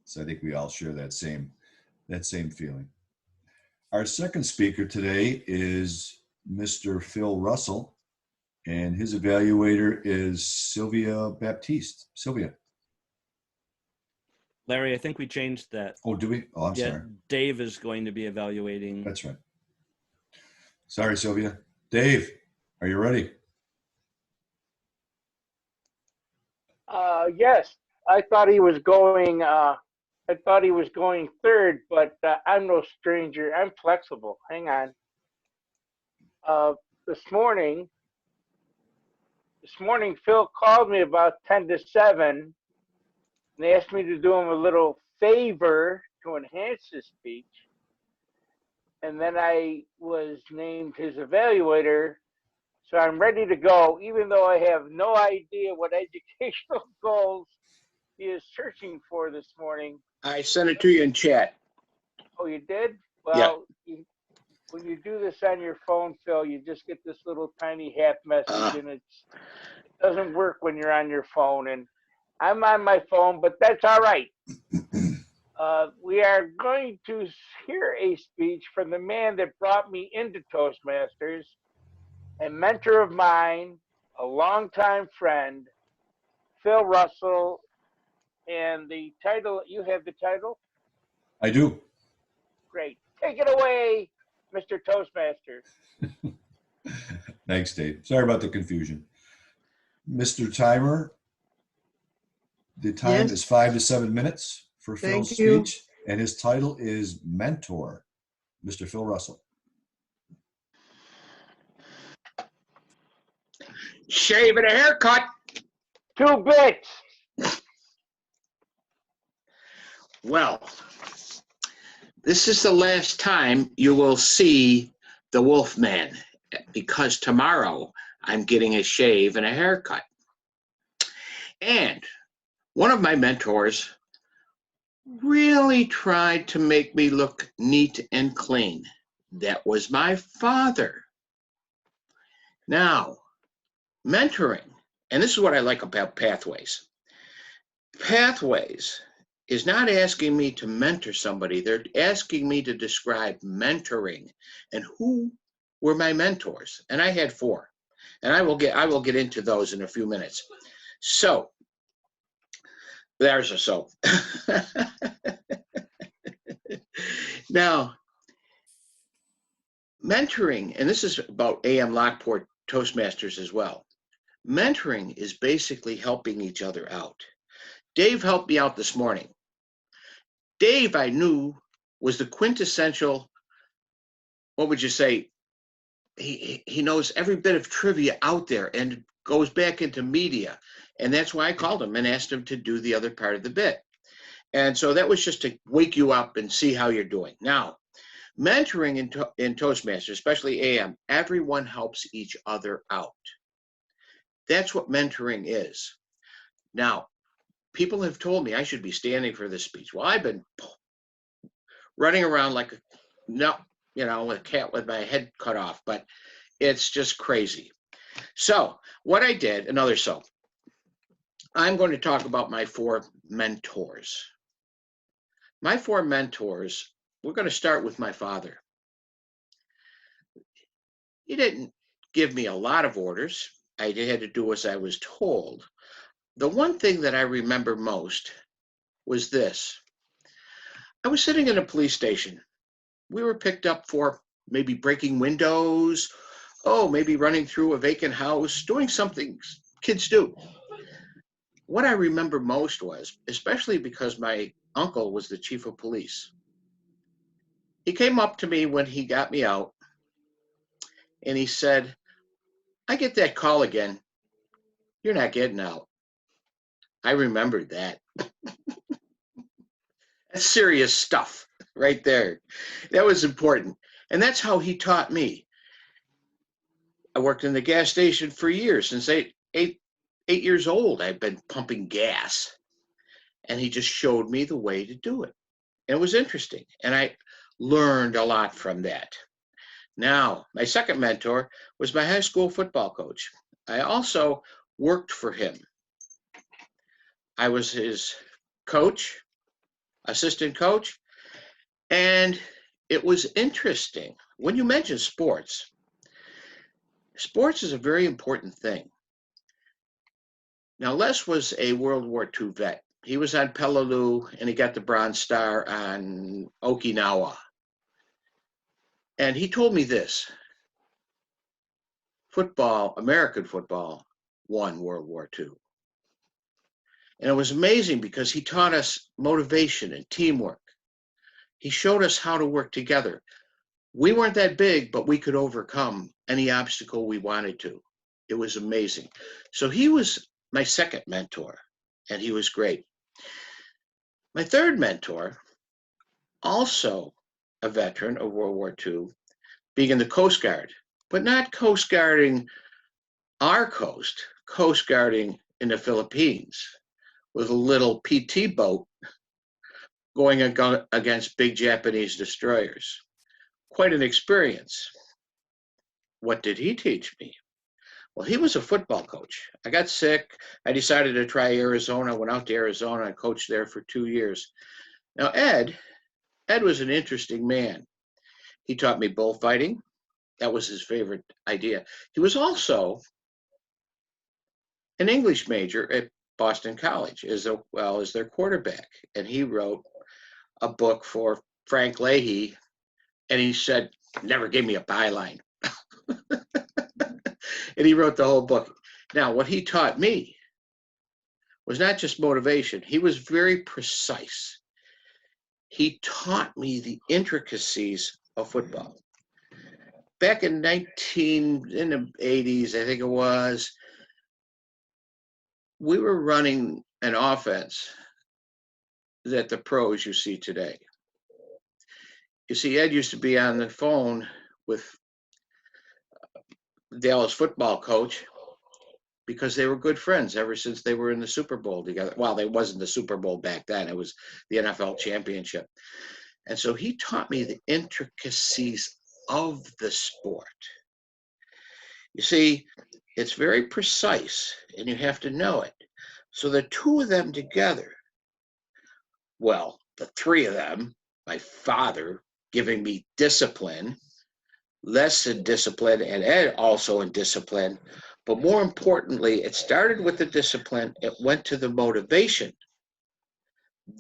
So I think we all share that same feeling. Our second speaker today is Mr. Phil Russell, and his evaluator is Sylvia Baptiste. Sylvia. Larry, I think we changed that. Oh, do we? Oh, I'm sorry. Dave is going to be evaluating. That's right. Sorry, Sylvia. Dave, are you ready? Yes, I thought he was going. Third, but I'm no stranger. I'm flexible. Hang on. This morning, Phil called me about 10 to 7, and they asked me to do him a little favor to enhance his speech. And then I was named his evaluator. So I'm ready to go, even though I have no idea what educational goals he is searching for this morning. I sent it to you in chat. Oh, you did? Yeah. Well, when you do this on your phone, Phil, you just get this little tiny half message, and it doesn't work when you're on your phone. And I'm on my phone, but that's all right. We are going to hear a speech from the man that brought me into Toastmasters, a mentor of mine, a longtime friend, Phil Russell. And the title, you have the title? I do. Great. Take it away, Mr. Toastmaster. Thanks, Dave. Sorry about the confusion. Mr. Timer, the time Yes. is 5 to 7 minutes for Thank Phil's you. speech, and his title is Mentor. Mr. Phil Russell. Shave and a haircut. 2 bits. Well, this is the last time you will see the Wolfman, because tomorrow I'm getting a shave and a haircut. And one of my mentors really tried to make me look neat and clean. That was my father. Now, mentoring, and this is what I like about Pathways. Pathways is not asking me to mentor somebody. They're asking me to describe mentoring and who were my mentors. And I had 4. And I will get into those in a few minutes. So, there's a soap. Now, mentoring, and this is about AM Lockport Toastmasters as well. Mentoring is basically helping each other out. Dave helped me out this morning. Dave, I knew, was the quintessential, what would you say? He knows every bit of trivia out there and goes back into media. And that's why I called him and asked him to do the other part of the bit. And so that was just to wake you up and see how you're doing. Now, mentoring in Toastmasters, especially AM, everyone helps each other out. That's what mentoring is. Now, people have told me I should be standing for this speech. Well, I've been running around like with a cat with my head cut off, but it's just crazy. So what I did, I'm going to talk about my 4 mentors. My 4 mentors, we're going to start with my father. He didn't give me a lot of orders. I had to do as I was told. The one thing that I remember most was this. I was sitting in a police station. We were picked up for maybe breaking windows, maybe running through a vacant house, doing something kids do. What I remember most was, especially because my uncle was the chief of police, he came up to me when he got me out and he said, "I get that call again. You're not getting out." I remembered that. That's serious stuff right there. That was important. And that's how he taught me. I worked in the gas station for years. Since eight years old, I've been pumping gas. And he just showed me the way to do it. And it was interesting. And I learned a lot from that. Now, my second mentor was my high school football coach. I also worked for him. I was his coach, assistant coach, and it was interesting. When you mention sports is a very important thing. Now, Les was a World War II vet. He was on Peleliu, and he got the Bronze Star on Okinawa. And he told me this: football, American football, won World War II. And it was amazing because he taught us motivation and teamwork. He showed us how to work together. We weren't that big, but we could overcome any obstacle we wanted to. It was amazing. So he was my second mentor, and he was great. My third mentor, also a veteran of World War II, being in the Coast Guard, but not coast guarding our coast guarding in the Philippines with a little PT boat going against big Japanese destroyers. Quite an experience. What did he teach me? Well, he was a football coach. I got sick. I decided to try Arizona. I went out to Arizona. I coached there for 2 years. Now, Ed was an interesting man. He taught me bullfighting. That was his favorite idea. He was also an English major at Boston College, as well as their quarterback. And he wrote a book for Frank Leahy, and he said, never gave me a byline. And he wrote the whole book. Now, what he taught me was not just motivation. He was very precise. He taught me the intricacies of football. Back in the 80s, I think it was, we were running an offense that the pros you see today. You see, Ed used to be on the phone with Dallas football coach because they were good friends ever since they were in the Super Bowl together. Well, it wasn't the Super Bowl back then. It was the NFL championship. And so he taught me the intricacies of the sport. You see, it's very precise and you have to know it. So the two of them together, well, the three of them, my father giving me discipline, less in discipline, and Ed also in discipline. But more importantly, it started with the discipline, it went to the motivation.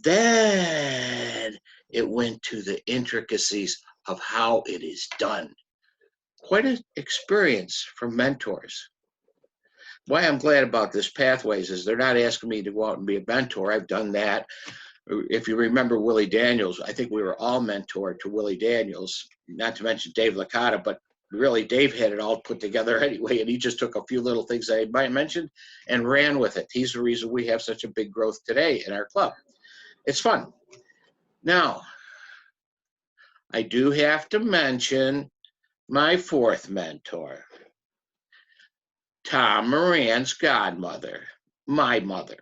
Then it went to the intricacies of how it is done. Quite an experience from mentors. Why I'm glad about this Pathways is they're not asking me to go out and be a mentor. I've done that. If you remember Willie Daniels, I think we were all mentored to Willie Daniels, not to mention Dave Licata, but really Dave had it all put together anyway, and he just took a few little things I mentioned and ran with it. He's the reason we have such a big growth today in our club. It's fun. Now, I do have to mention my fourth mentor, Tom Moran's godmother, my mother.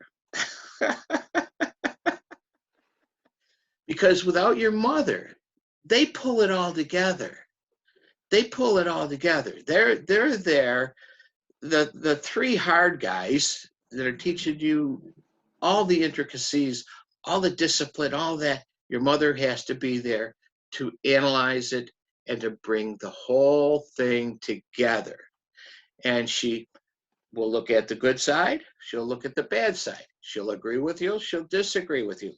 Because without your mother, they pull it all together. They pull it all together. They're there, the three hard guys that are teaching you all the intricacies, all the discipline, all that. Your mother has to be there to analyze it and to bring the whole thing together. And she will look at the good side. She'll look at the bad side. She'll agree with you. She'll disagree with you.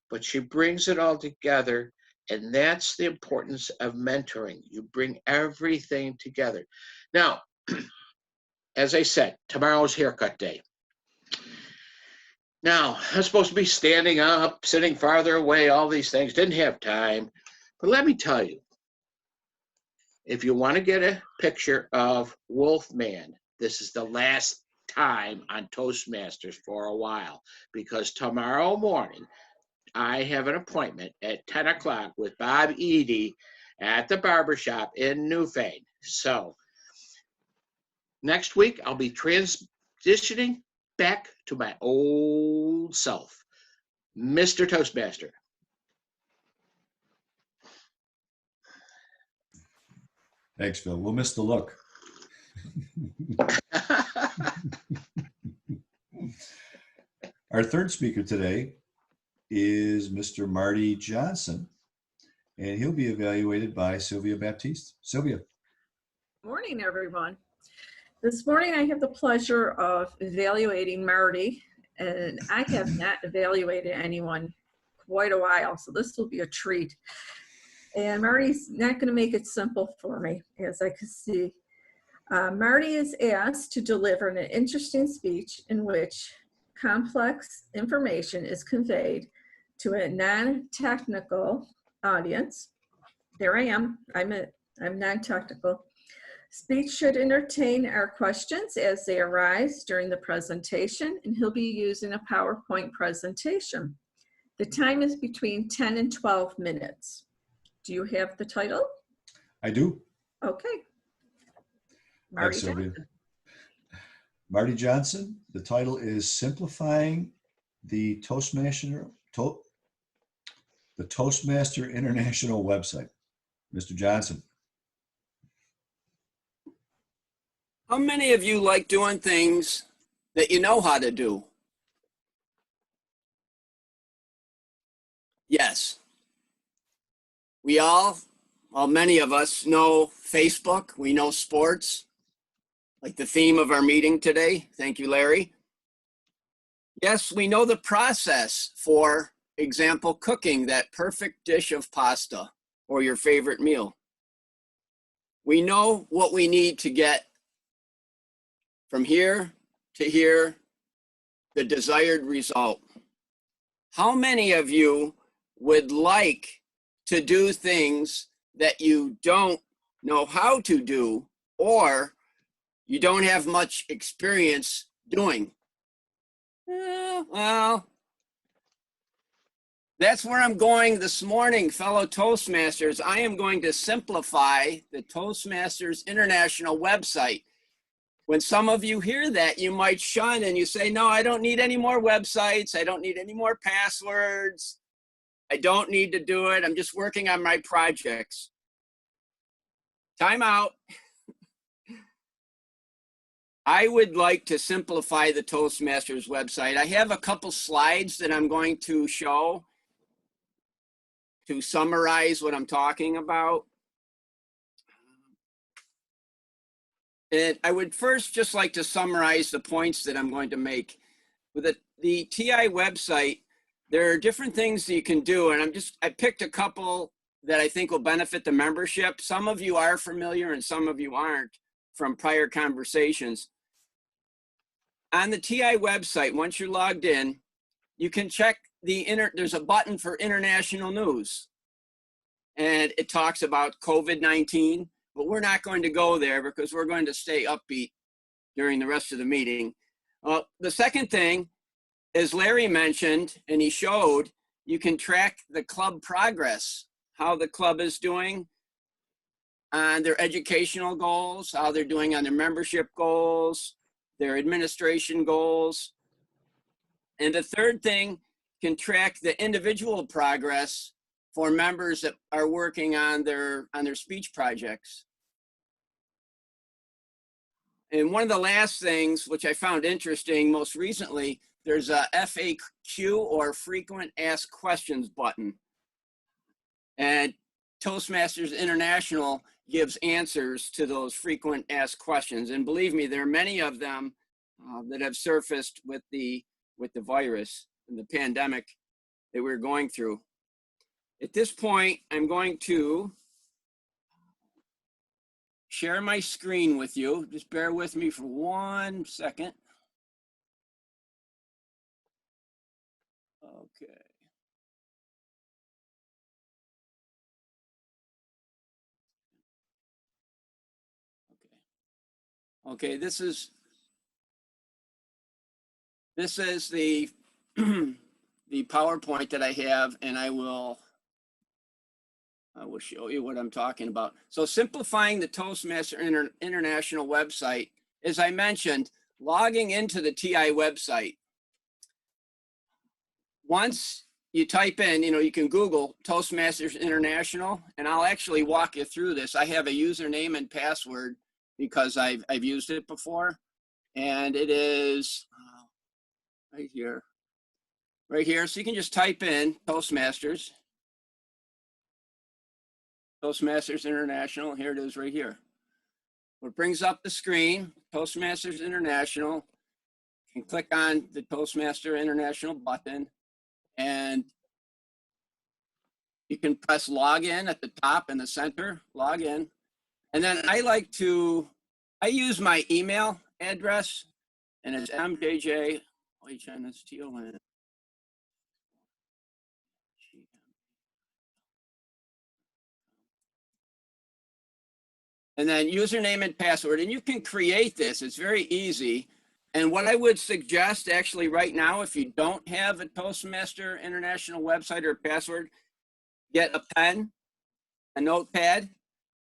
But she brings it all together. And that's the importance of mentoring. You bring everything together. Now, as I said, tomorrow's haircut day. Now, I'm supposed to be standing up, sitting farther away, all these things. Didn't have time. But let me tell you, if you want to get a picture of Wolfman, this is the last time on Toastmasters for a while, because tomorrow morning, I have an appointment at 10 o'clock with Bob Eady at the barbershop in Newfane. So next week, I'll be transitioning back to my old self, Mr. Toastmaster. Thanks, Phil. We'll miss the look. Our third speaker today is Mr. Marty Johnson, and he'll be evaluated by Sylvia Baptiste. Sylvia. Morning, everyone. This morning I have the pleasure of evaluating Marty, and I have not evaluated anyone quite a while, so this will be a treat. And Marty's not going to make it simple for me, as I can see. Marty is asked to deliver an interesting speech in which complex information is conveyed to a non-technical audience. There I am. I'm non-technical. Speech should entertain our questions as they arise during the presentation, and he'll be using a PowerPoint presentation. The time is between 10 and 12 minutes. Do you have the title? I do. Okay. Thanks, Sylvia. Marty Johnson. The title is Simplifying the Toastmaster International website. Mr. Johnson. How many of you like doing things that you know how to do? Yes. We all, well, many of us know Facebook. We know sports, like the theme of our meeting today. Thank you, Larry. Yes, we know the process, for example, cooking that perfect dish of pasta or your favorite meal. We know what we need to get from here to here, the desired result. How many of you would like to do things that you don't know how to do or you don't have much experience doing? Well, that's where I'm going this morning, fellow Toastmasters. I am going to simplify the Toastmasters International website. When some of you hear that, you might shun and you say, no, I don't need any more websites. I don't need any more passwords. I don't need to do it. I'm just working on my projects. Time out. I would like to simplify the Toastmasters website. I have a couple slides that I'm going to show to summarize what I'm talking about. And I would first just like to summarize the points that I'm going to make. With the TI website, there are different things that you can do, and I picked a couple that I think will benefit the membership. Some of you are familiar and some of you aren't from prior conversations. On the TI website, once you're logged in, you can check there's a button for international news. And it talks about COVID-19, but we're not going to go there because we're going to stay upbeat during the rest of the meeting. The second thing, as Larry mentioned, and he showed, you can track the club progress, how the club is doing on their educational goals, how they're doing on their membership goals, their administration goals. And the third thing, can track the individual progress for members that are working on their speech projects. And one of the last things, which I found interesting most recently, there's a FAQ, or frequent asked questions button. And Toastmasters International gives answers to those frequent asked questions. And believe me, there are many of them that have surfaced with the virus and the pandemic that we're going through. At this point, I'm going to share my screen with you. Just bear with me for 1 second. Okay. Okay, this is the the PowerPoint that I have, and I will show you what I'm talking about. So simplifying the Toastmaster International website, as I mentioned, logging into the TI website. Once you type in, you can Google Toastmasters International, and I'll actually walk you through this. I have a username and password because I've used it before, and it is right here. Right here, so you can just type in Toastmasters International. Here it is right here. It brings up the screen, Toastmasters International. You can click on the Toastmaster International button, and you can press login at the top in the center, login. And then I use my email address, and it's mjj.hnston. And then username and password, and you can create this. It's very easy. And what I would suggest actually right now, if you don't have a Toastmaster International website or password, get a pen, a notepad,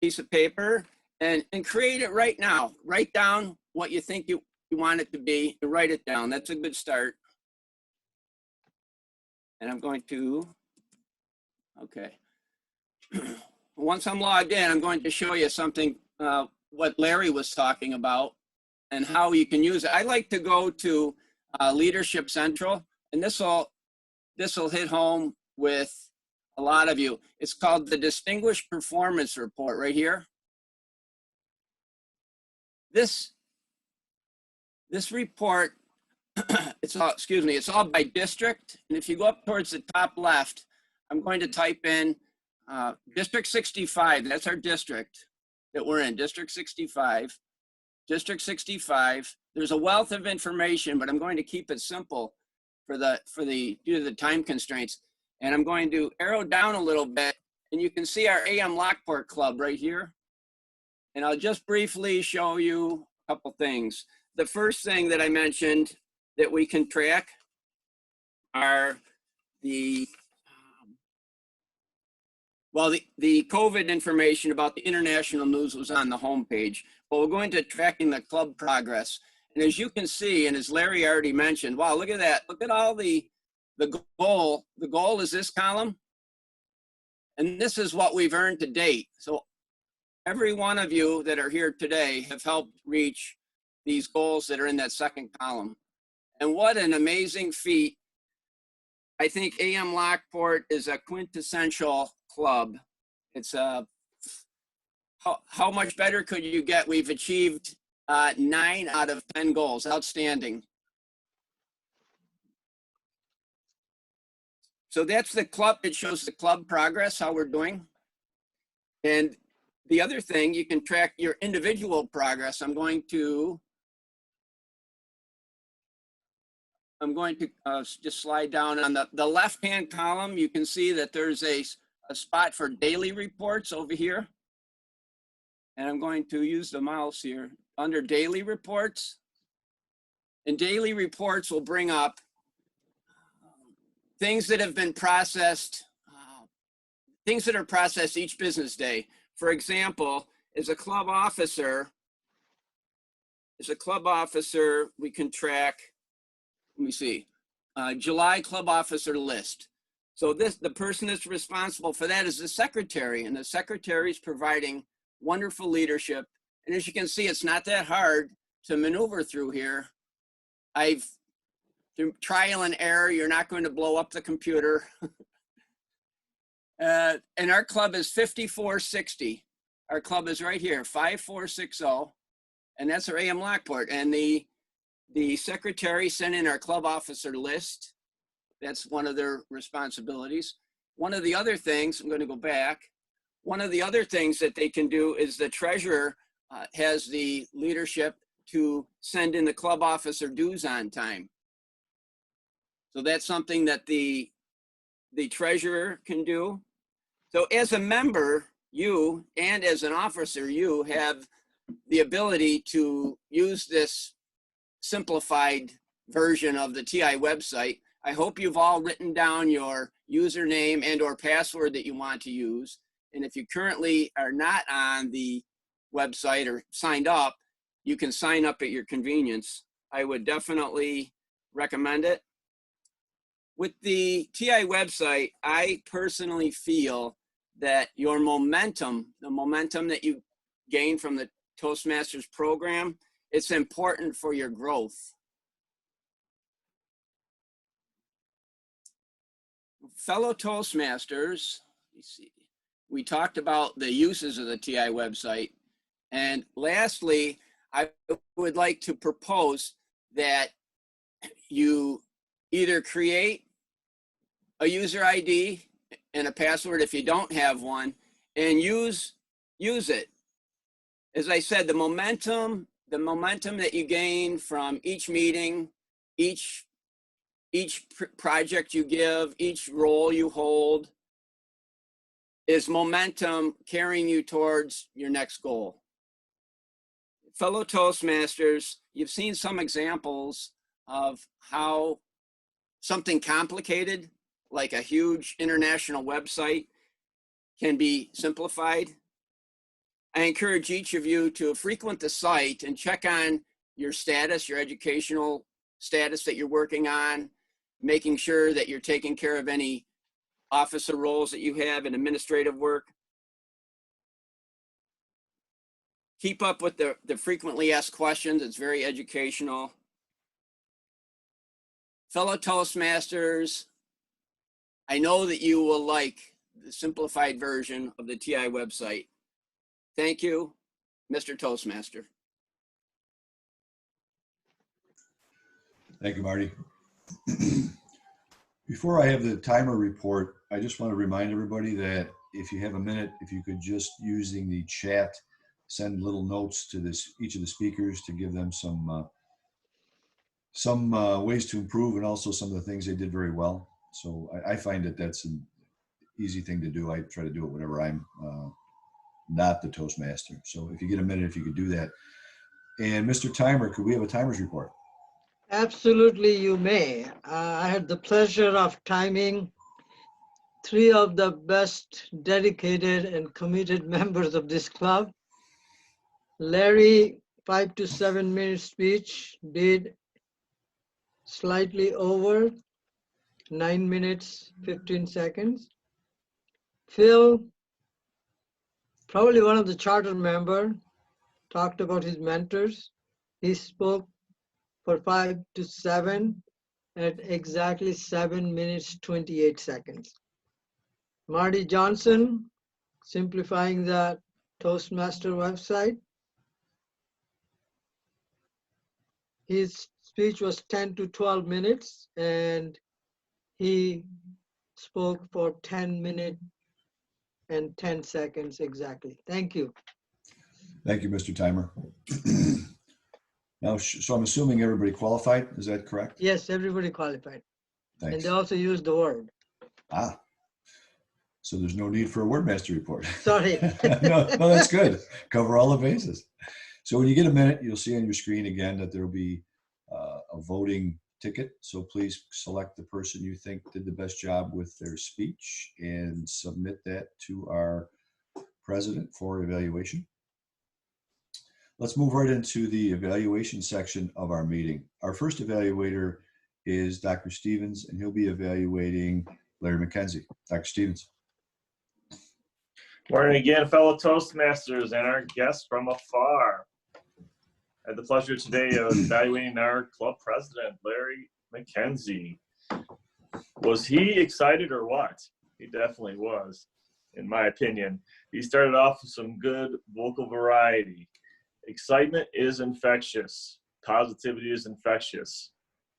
piece of paper, and create it right now. Write down what you think you want it to be and write it down. That's a good start. And I'm going to, okay. Once I'm logged in, I'm going to show you something, what Larry was talking about and how you can use it. I like to go to Leadership Central, and this will hit home with a lot of you. It's called the Distinguished Performance Report right here. This report, it's all by district. And if you go up towards the top left, I'm going to type in District 65. That's our district that we're in, District 65. District 65. There's a wealth of information, but I'm going to keep it simple due to the time constraints. And I'm going to arrow down a little bit, and you can see our AM Lockport Club right here. And I'll just briefly show you a couple things. The first thing that I mentioned that we can track are the COVID information about the international news was on the homepage. But we're going to tracking the club progress. And as you can see, and as Larry already mentioned, wow, look at that. Look at all the goal. The goal is this column. And this is what we've earned to date. So every one of you that are here today have helped reach these goals that are in that second column. And what an amazing feat. I think AM Lockport is a quintessential club. It's how much better could you get? We've achieved 9 out of 10 goals. Outstanding. So that's the club. It shows the club progress, how we're doing. And the other thing, you can track your individual progress. I'm going to just slide down on the left-hand column. You can see that there's a spot for daily reports over here. And I'm going to use the mouse here under daily reports. And daily reports will bring up things that have been processed, things that are processed each business day. For example, as a club officer, we can track, let me see, July club officer list. So the person that's responsible for that is the secretary, and the secretary is providing wonderful leadership. And as you can see, it's not that hard to maneuver through here. Through trial and error, you're not going to blow up the computer. And our club is 5460. Our club is right here, 5460. And that's our AM Lockport. And the secretary sent in our club officer list. That's one of their responsibilities. One of the other things, I'm going to go back. One of the other things that they can do is the treasurer has the leadership to send in the club officer dues on time. So that's something that the treasurer can do. So as a member, you, and as an officer, you have the ability to use this simplified version of the TI website. I hope you've all written down your username and or password that you want to use. And if you currently are not on the website or signed up, you can sign up at your convenience. I would definitely recommend it. With the TI website, I personally feel that your momentum, the momentum that you gain from the Toastmasters program, it's important for your growth. Fellow Toastmasters, let's see, we talked about the uses of the TI website. And lastly, I would like to propose that you either create a user ID and a password if you don't have one, and use it. As I said, the momentum that you gain from each meeting, each project you give, each role you hold, is momentum carrying you towards your next goal. Fellow Toastmasters, you've seen some examples of how something complicated, like a huge international website, can be simplified. I encourage each of you to frequent the site and check on your status, your educational status that you're working on, making sure that you're taking care of any officer roles that you have in administrative work. Keep up with the frequently asked questions. It's very educational. Fellow Toastmasters, I know that you will like the simplified version of the TI website. Thank you, Mr. Toastmaster. Thank you, Marty. Before I have the timer report, I just want to remind everybody that if you have a minute, if you could just using the chat, send little notes to each of the speakers to give them some ways to improve and also some of the things they did very well. So I find that that's an easy thing to do. I try to do it whenever I'm not the Toastmaster. So if you get a minute, if you could do that. And Mr. Timer, could we have a timer's report? Absolutely, you may. I had the pleasure of timing 3 of the best dedicated and committed members of this club. Larry, 5 to 7 minute speech, did slightly over 9 minutes, 15 seconds. Phil, probably one of the charter member, talked about his mentors. He spoke for 5 to 7 at exactly 7 minutes, 28 seconds. Marty Johnson, simplifying the Toastmaster website. His speech was 10 to 12 minutes and he spoke for 10 minutes and 10 seconds exactly. Thank you. Thank you, Mr. Timer. Now, so I'm assuming everybody qualified. Is that correct? Yes, everybody qualified. Thanks. And they also used the word. Ah, so there's no need for a wordmaster report. Sorry. no, that's good. Cover all the bases. So when you get a minute, you'll see on your screen again that there'll be a voting ticket. So please select the person you think did the best job with their speech and submit that to our president for evaluation. Let's move right into the evaluation section of our meeting. Our first evaluator is Dr. Stevens, and he'll be evaluating Larry McKenzie. Dr. Stevens. Morning again, fellow Toastmasters and our guests from afar. I had the pleasure today of evaluating our club president, Larry McKenzie. Was he excited or what? He definitely was, in my opinion. He started off with some good vocal variety. Excitement is infectious. Positivity is infectious.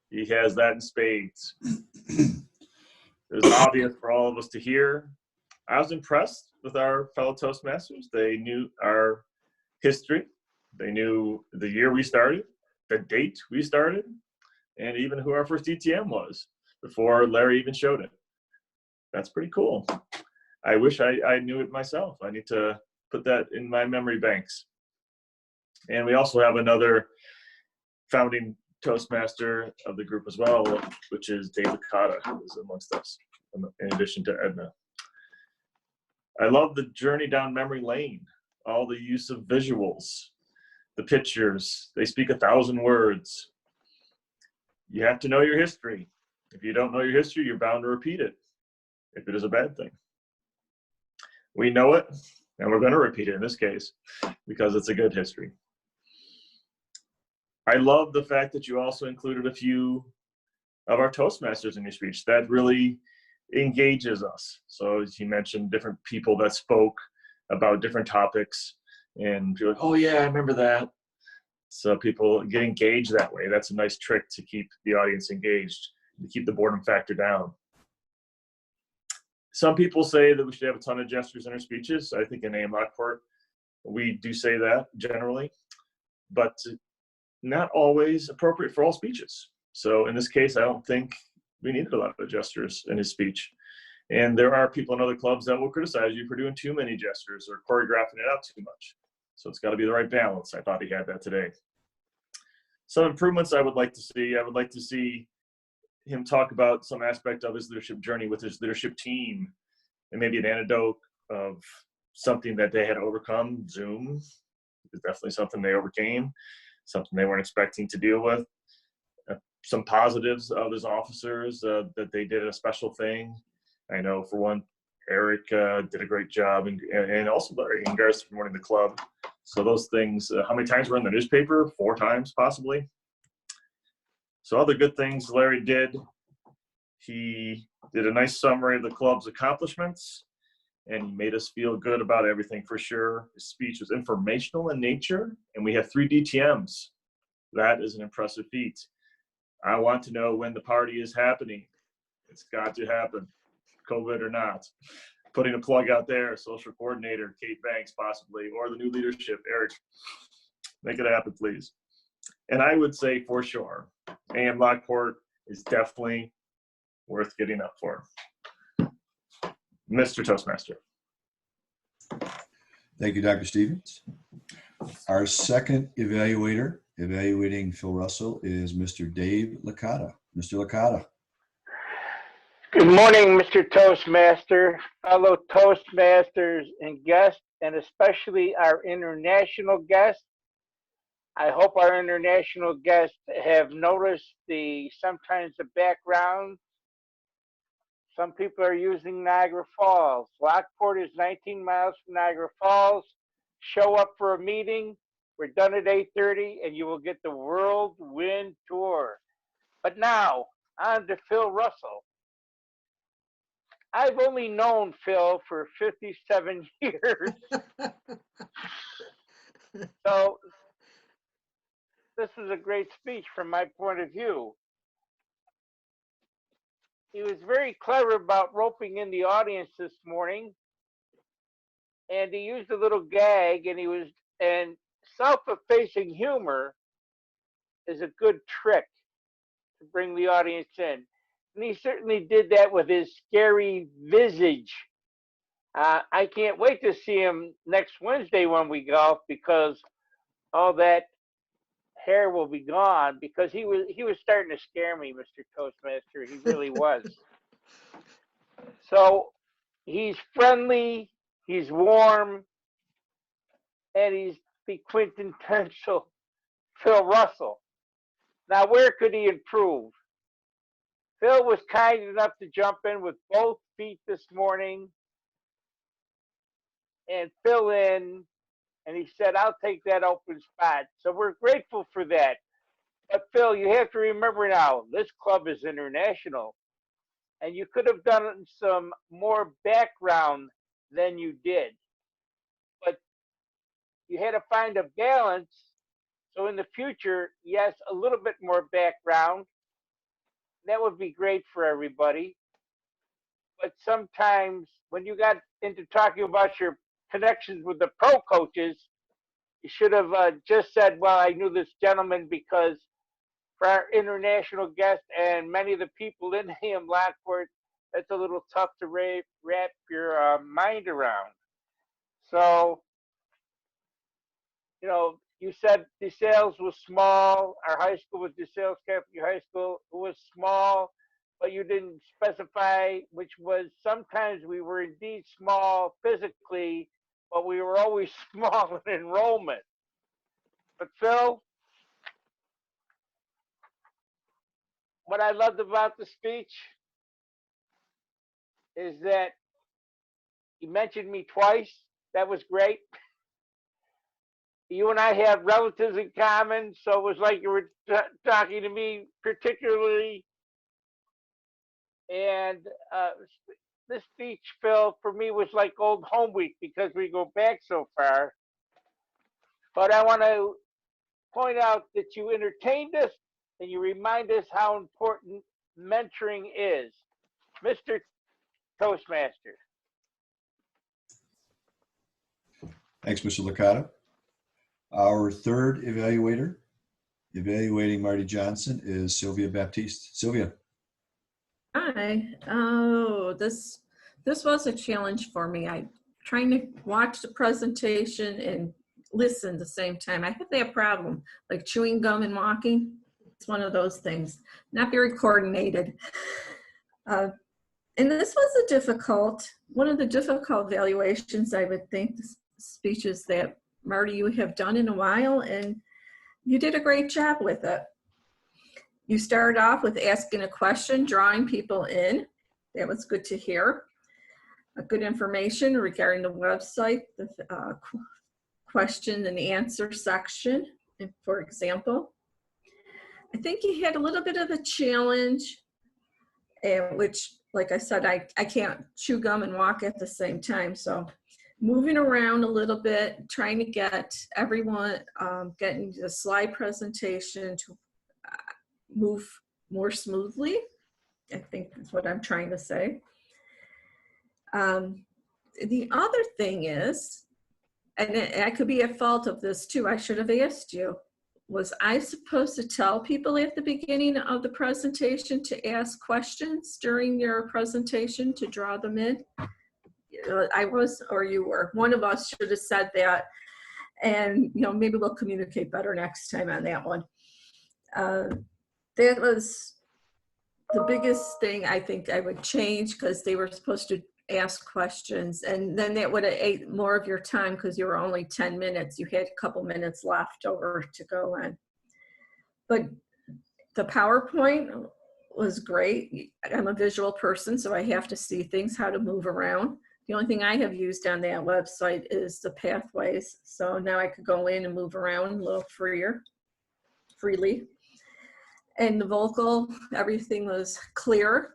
He has that in spades. It was obvious for all of us to hear. I was impressed with our fellow Toastmasters. They knew our history. They knew the year we started, the date we started, and even who our first ETM was before Larry even showed it. That's pretty cool. I wish I knew it myself. I need to put that in my memory banks. And we also have another founding Toastmaster of the group as well, which is David Cotta, who is amongst us, in addition to Edna. I love the journey down memory lane, all the use of visuals, the pictures. They speak 1,000 words. You have to know your history. If you don't know your history, you're bound to repeat it, if it is a bad thing. We know it, and we're going to repeat it in this case, because it's a good history. I love the fact that you also included a few of our Toastmasters in your speech. That really engages us. So as you mentioned, different people that spoke about different topics, and you're like, oh yeah, I remember that. So people get engaged that way. That's a nice trick to keep the audience engaged, to keep the boredom factor down. Some people say that we should have a ton of gestures in our speeches. I think in AM Lockport, we do say that generally, but not always appropriate for all speeches. So in this case, I don't think we needed a lot of gestures in his speech. And there are people in other clubs that will criticize you for doing too many gestures or choreographing it out too much. So it's got to be the right balance. I thought he had that today. Some improvements I would like to see. I would like to see him talk about some aspect of his leadership journey with his leadership team, and maybe an anecdote of something that they had overcome. Zoom is definitely something they overcame. something they weren't expecting to deal with. Some positives of his officers, that they did a special thing. I know for one, Eric did a great job, and also Larry and Garth for running the club. So those things, how many times were in the newspaper? 4 times, possibly. So other good things Larry did. He did a nice summary of the club's accomplishments, and he made us feel good about everything for sure. His speech was informational in nature, and we have 3 DTMs. That is an impressive feat. I want to know when the party is happening. It's got to happen, COVID or not. Putting a plug out there, social coordinator, Kate Banks possibly, or the new leadership, Eric. Make it happen, please. And I would say for sure, AM Lockport is definitely worth getting up for. Mr. Toastmaster. Thank you, Dr. Stevens. Our second evaluator, evaluating Phil Russell, is Mr. Dave Licata. Mr. Licata. Good morning, Mr. Toastmaster, fellow Toastmasters and guests, and especially our international guests. I hope our international guests have noticed sometimes the background. Some people are using Niagara Falls. Lockport is 19 miles from Niagara Falls. Show up for a meeting. We're done at 8:30, and you will get the whirlwind tour. But now, on to Phil Russell. I've only known Phil for 57 years. So this is a great speech from my point of view. He was very clever about roping in the audience this morning. And he used a little gag, and self-effacing humor is a good trick to bring the audience in. And he certainly did that with his scary visage. I can't wait to see him next Wednesday when we golf, because all that hair will be gone, because he was starting to scare me, Mr. Toastmaster. He really was. So he's friendly, he's warm, and he's the quintessential Phil Russell. Now, where could he improve? Phil was kind enough to jump in with both feet this morning and fill in, and he said, I'll take that open spot. So we're grateful for that. But Phil, you have to remember now, this club is international, and you could have done some more background than you did. But you had to find a balance. So in the future, yes, a little bit more background. That would be great for everybody. But sometimes when you got into talking about your connections with the pro coaches, you should have just said, well, I knew this gentleman because for our international guests and many of the people in AM Lockport, that's a little tough to wrap your mind around. So, you said DeSales was small. Our high school was DeSales Catholic High School. It was small, but you didn't specify, which was sometimes we were indeed small physically, but we were always small in enrollment. But Phil, what I loved about the speech is that you mentioned me twice. That was great. You and I have relatives in common, so it was like you were talking to me particularly. And this speech, Phil, for me was like old home week because we go back so far. But I want to point out that you entertained us and you remind us how important mentoring is. Mr. Toastmaster. Thanks, Mr. Licata. Our third evaluator, evaluating Marty Johnson, is Sylvia Baptiste. Sylvia. Hi. Oh, this was a challenge for me. I'm trying to watch the presentation and listen at the same time. I have that problem, like chewing gum and walking. It's one of those things. Not very coordinated. And this was one of the difficult evaluations, I would think, speeches that Marty, you have done in a while. And You did a great job with it. You started off with asking a question, drawing people in. That was good to hear. Good information regarding the website, the question and answer section, for example. I think you had a little bit of a challenge, which, like I said, I can't chew gum and walk at the same time. So moving around a little bit, trying to get everyone, getting the slide presentation to move more smoothly, I think is what I'm trying to say. The other thing is, and I could be at fault of this too, I should have asked you, was I supposed to tell people at the beginning of the presentation to ask questions during your presentation to draw them in? I was, or you were, one of us should have said that. And, you know, maybe we'll communicate better next time on that one. That was the biggest thing I think I would change, because they were supposed to ask questions, and then that would have ate more of your time because you were only 10 minutes. You had a couple minutes left over to go in. But the PowerPoint was great. I'm a visual person, so I have to see things, how to move around. The only thing I have used on that website is the pathways. So now I could go in and move around a little freely. And the vocal, everything was clear.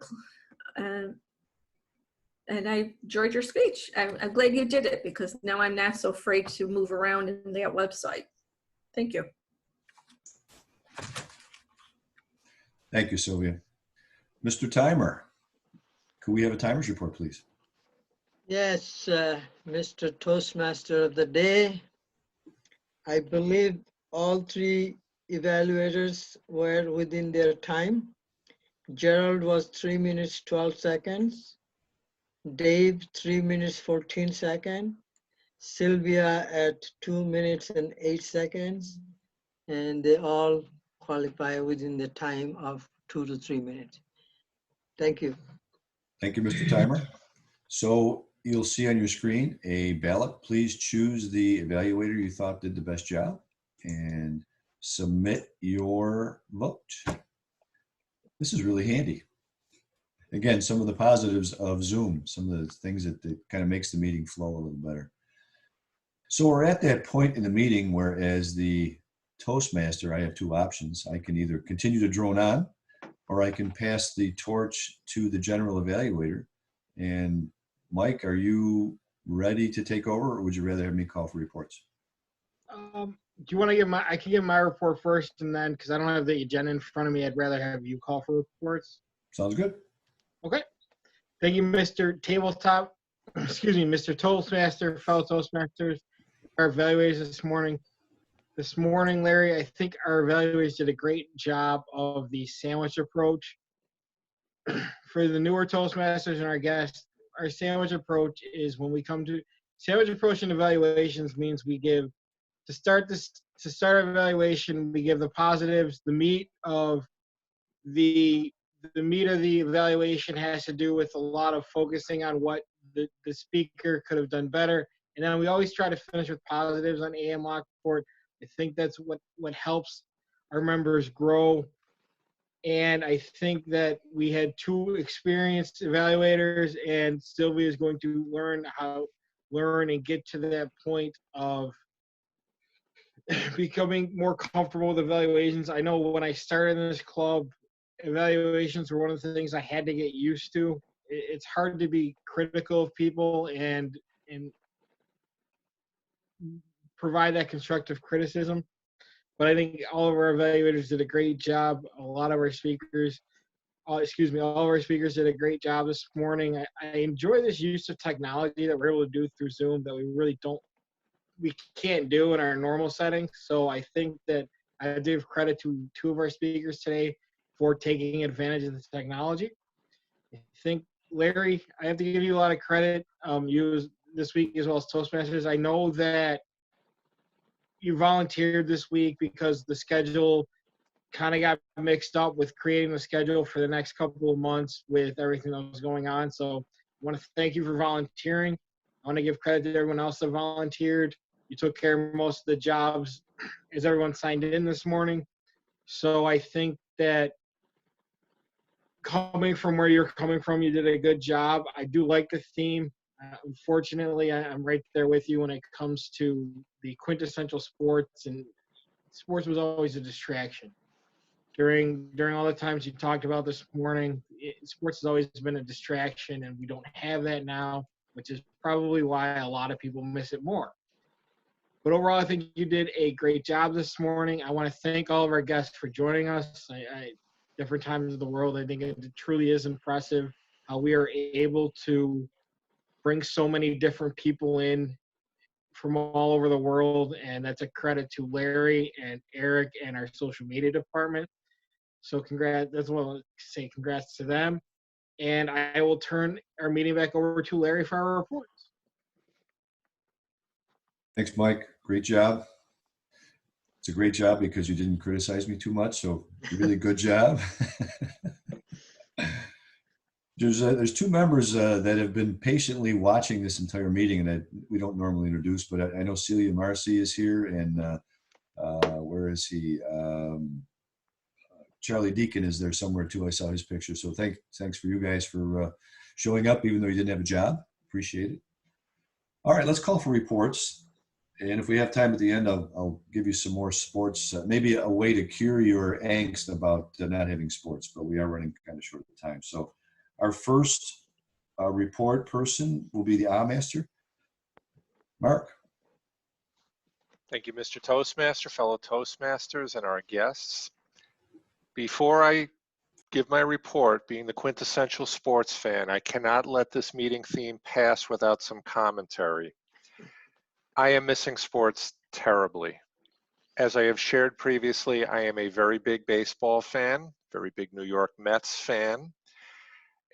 And I enjoyed your speech. I'm glad you did it, because now I'm not so afraid to move around in that website. Thank you. Thank you, Sylvia. Mr. Timer, could we have a timer's report, please? Yes, Mr. Toastmaster of the day. I believe all three evaluators were within their time. Gerald was 3 minutes, 12 seconds. Dave, 3 minutes, 14 seconds. Sylvia at 2 minutes and 8 seconds. And they all qualify within the time of 2 to 3 minutes. Thank you. Thank you, Mr. Timer. So you'll see on your screen a ballot. Please choose the evaluator you thought did the best job and submit your vote. This is really handy. Again, some of the positives of Zoom, some of the things that kind of makes the meeting flow a little better. So we're at that point in the meeting where, as the Toastmaster, I have two options. I can either continue to drone on, or I can pass the torch to the general evaluator. And Mike, are you ready to take over, or would you rather have me call for reports? Do you want to give I can give my report first, and then, because I don't have the agenda in front of me, I'd rather have you call for reports. Sounds good. Okay. Thank you, Mr. Tabletop. Excuse me, Mr. Toastmaster, fellow Toastmasters, our evaluators this morning. This morning, Larry, I think our evaluators did a great job of the sandwich approach. For the newer Toastmasters and our guests, our sandwich approach is when we come to sandwich approach and evaluations means we give, to start our evaluation, we give the positives. The meat of the evaluation has to do with a lot of focusing on what the speaker could have done better. And then we always try to finish with positives on AM Lockport. I think that's what helps our members grow. And I think that we had two experienced evaluators, and Sylvia is going to learn and get to that point of becoming more comfortable with evaluations. I know when I started in this club, evaluations were one of the things I had to get used to. It's hard to be critical of people and provide that constructive criticism. But I think all of our evaluators did a great job. All of our speakers did a great job this morning. I enjoy this use of technology that we're able to do through Zoom that we can't do in our normal settings. So I think that I give credit to two of our speakers today for taking advantage of the technology. I think, Larry, I have to give you a lot of credit. You this week as well as Toastmasters. I know that you volunteered this week because the schedule kind of got mixed up with creating the schedule for the next couple of months with everything that was going on. So I want to thank you for volunteering. I want to give credit to everyone else that volunteered. You took care of most of the jobs as everyone signed in this morning. So I think that coming from where you're coming from, you did a good job. I do like the theme. Unfortunately, I'm right there with you when it comes to the quintessential sports, and sports was always a distraction. During all the times you talked about this morning, sports has always been a distraction, and we don't have that now, which is probably why a lot of people miss it more. But overall, I think you did a great job this morning. I want to thank all of our guests for joining us. Different times of the world, I think it truly is impressive how we are able to bring so many different people in from all over the world, and that's a credit to Larry and Eric and our social media department. So congrats, that's what I'll say, congrats to them. And I will turn our meeting back over to Larry for our reports. Thanks, Mike. Great job. It's a great job because you didn't criticize me too much, so really good job. There's two members that have been patiently watching this entire meeting, and we don't normally introduce, but I know Celia Marcy is here, and where is he? Charlie Deacon is there somewhere too. I saw his picture. So thanks for you guys for showing up, even though you didn't have a job. Appreciate it. All right, let's call for reports. And if we have time at the end, I'll give you some more sports, maybe a way to cure your angst about not having sports, but we are running kind of short of time. So our first report person will be the Master. Mark. Thank you, Mr. Toastmaster, fellow Toastmasters, and our guests. Before I give my report, being the quintessential sports fan, I cannot let this meeting theme pass without some commentary. I am missing sports terribly. As I have shared previously, I am a very big baseball fan, very big New York Mets fan.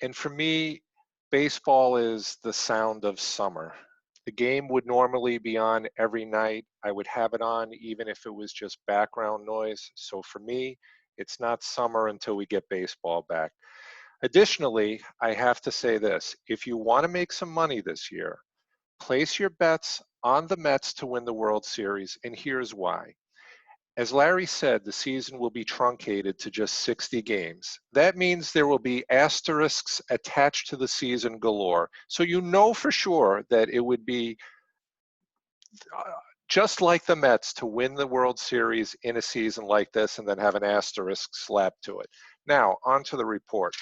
And for me, baseball is the sound of summer. The game would normally be on every night. I would have it on even if it was just background noise. So for me, it's not summer until we get baseball back. Additionally, I have to say this. If you want to make some money this year, place your bets on the Mets to win the World Series, and here's why. As Larry said, the season will be truncated to just 60 games. That means there will be asterisks attached to the season galore. So you know for sure that it would be just like the Mets to win the World Series in a season like this and then have an asterisk slapped to it. Now, on to the report.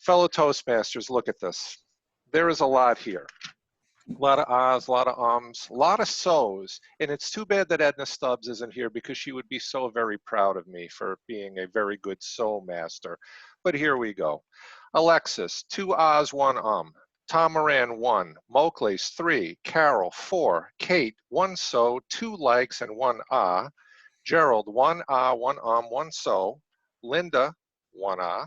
Fellow Toastmasters, look at this. There is a lot here. A lot of ahs, a lot of ums, a lot of so's, and it's too bad that Edna Stubbs isn't here because she would be so very proud of me for being a very good so master. But here we go. Alexis, 2 ahs, 1 Tom Moran, 1. Mokles, 3. Carol, 4. Kate, 1 so, 2 likes, and 1 ah. Gerald, 1 ah, 1 1 so. Linda, 1 ah.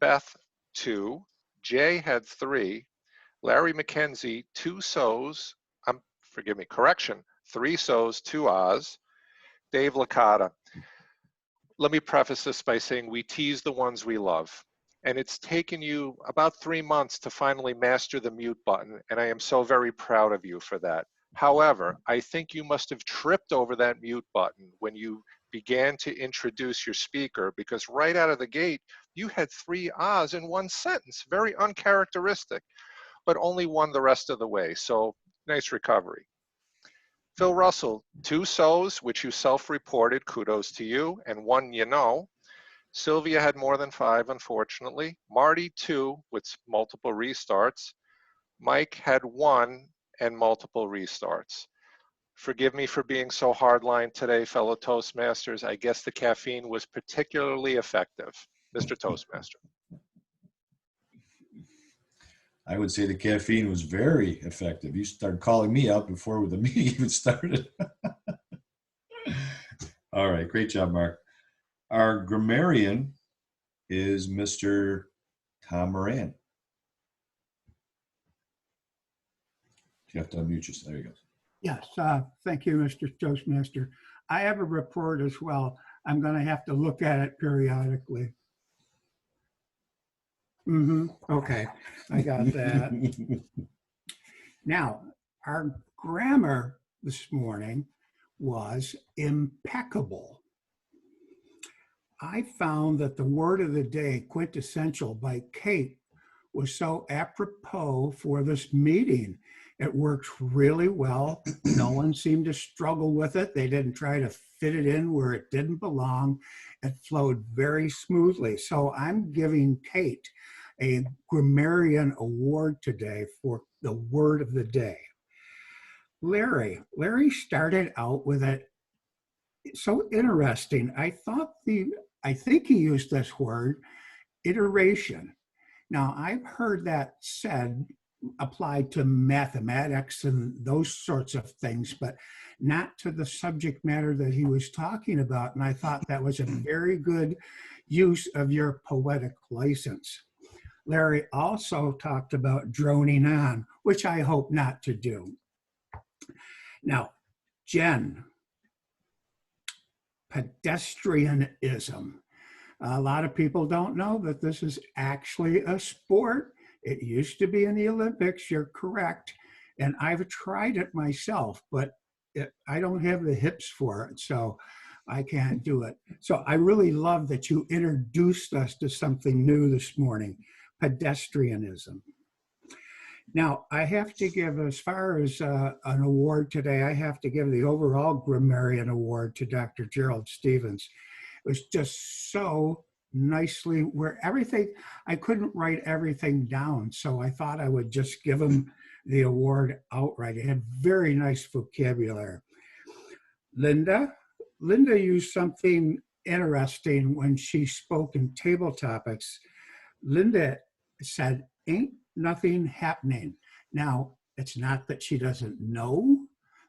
Beth, 2. Jay had 3. Larry McKenzie, 2 so's, forgive me, correction, 3 so's, 2 ahs. Dave Licata. Let me preface this by saying we tease the ones we love. And it's taken you about 3 months to finally master the mute button, and I am so very proud of you for that. However, I think you must have tripped over that mute button when you began to introduce your speaker, because right out of the gate, you had 3 ahs in 1 sentence, very uncharacteristic, but only 1 the rest of the way, so nice recovery. Phil Russell, 2 so's, which you self-reported, kudos to you, and 1 you know. Sylvia had more than 5, unfortunately. Marty, 2, with multiple restarts. Mike had 1 and multiple restarts. Forgive me for being so hardline today, fellow Toastmasters. I guess the caffeine was particularly effective. Mr. Toastmaster. I would say the caffeine was very effective. You started calling me out before the meeting even started. All right, great job, Mark. Our grammarian is Mr. Tom Moran. You have to unmute yourself. There you go. Yes, thank you, Mr. Toastmaster. I have a report as well. I'm going to have to look at it periodically. Okay, I got that. Now, our grammar this morning was impeccable. I found that the word of the day, quintessential by Kate, was so apropos for this meeting. It worked really well. No one seemed to struggle with it. They didn't try to fit it in where it didn't belong. It flowed very smoothly. So I'm giving Kate a grammarian award today for the word of the day. Larry started out with it so interesting. I think he used this word, iteration. Now, I've heard that said applied to mathematics and those sorts of things, but not to the subject matter that he was talking about. And I thought that was a very good use of your poetic license. Larry also talked about droning on, which I hope not to do. Now, Jen, pedestrianism. A lot of people don't know that this is actually a sport. It used to be in the Olympics, you're correct. And I've tried it myself, but I don't have the hips for it, so I can't do it. So I really love that you introduced us to something new this morning, pedestrianism. Now, I have to give, as far as an award today, I have to give the overall grammarian award to Dr. Gerald Stevens. It was just so nicely, where everything, I couldn't write everything down, so I thought I would just give him the award outright. It had very nice vocabulary. Linda used something interesting when she spoke in table topics. Linda said, "Ain't nothing happening." Now, it's not that she doesn't know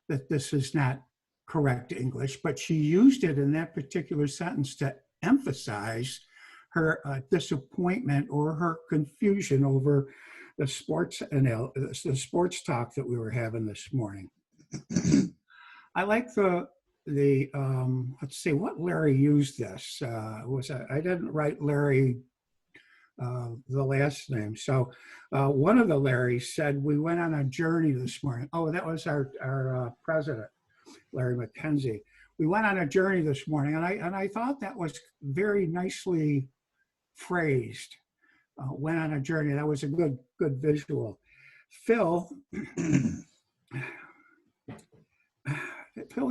that this is not correct English, but she used it in that particular sentence to emphasize her disappointment or her confusion over the sports talk that we were having this morning. I like the let's see what Larry used this. I didn't write Larry the last name. So one of the Larrys said, we went on a journey this morning. Oh, that was our president, Larry McKenzie. We went on a journey this morning, and I thought that was very nicely phrased. Went on a journey. That was a good visual. Phil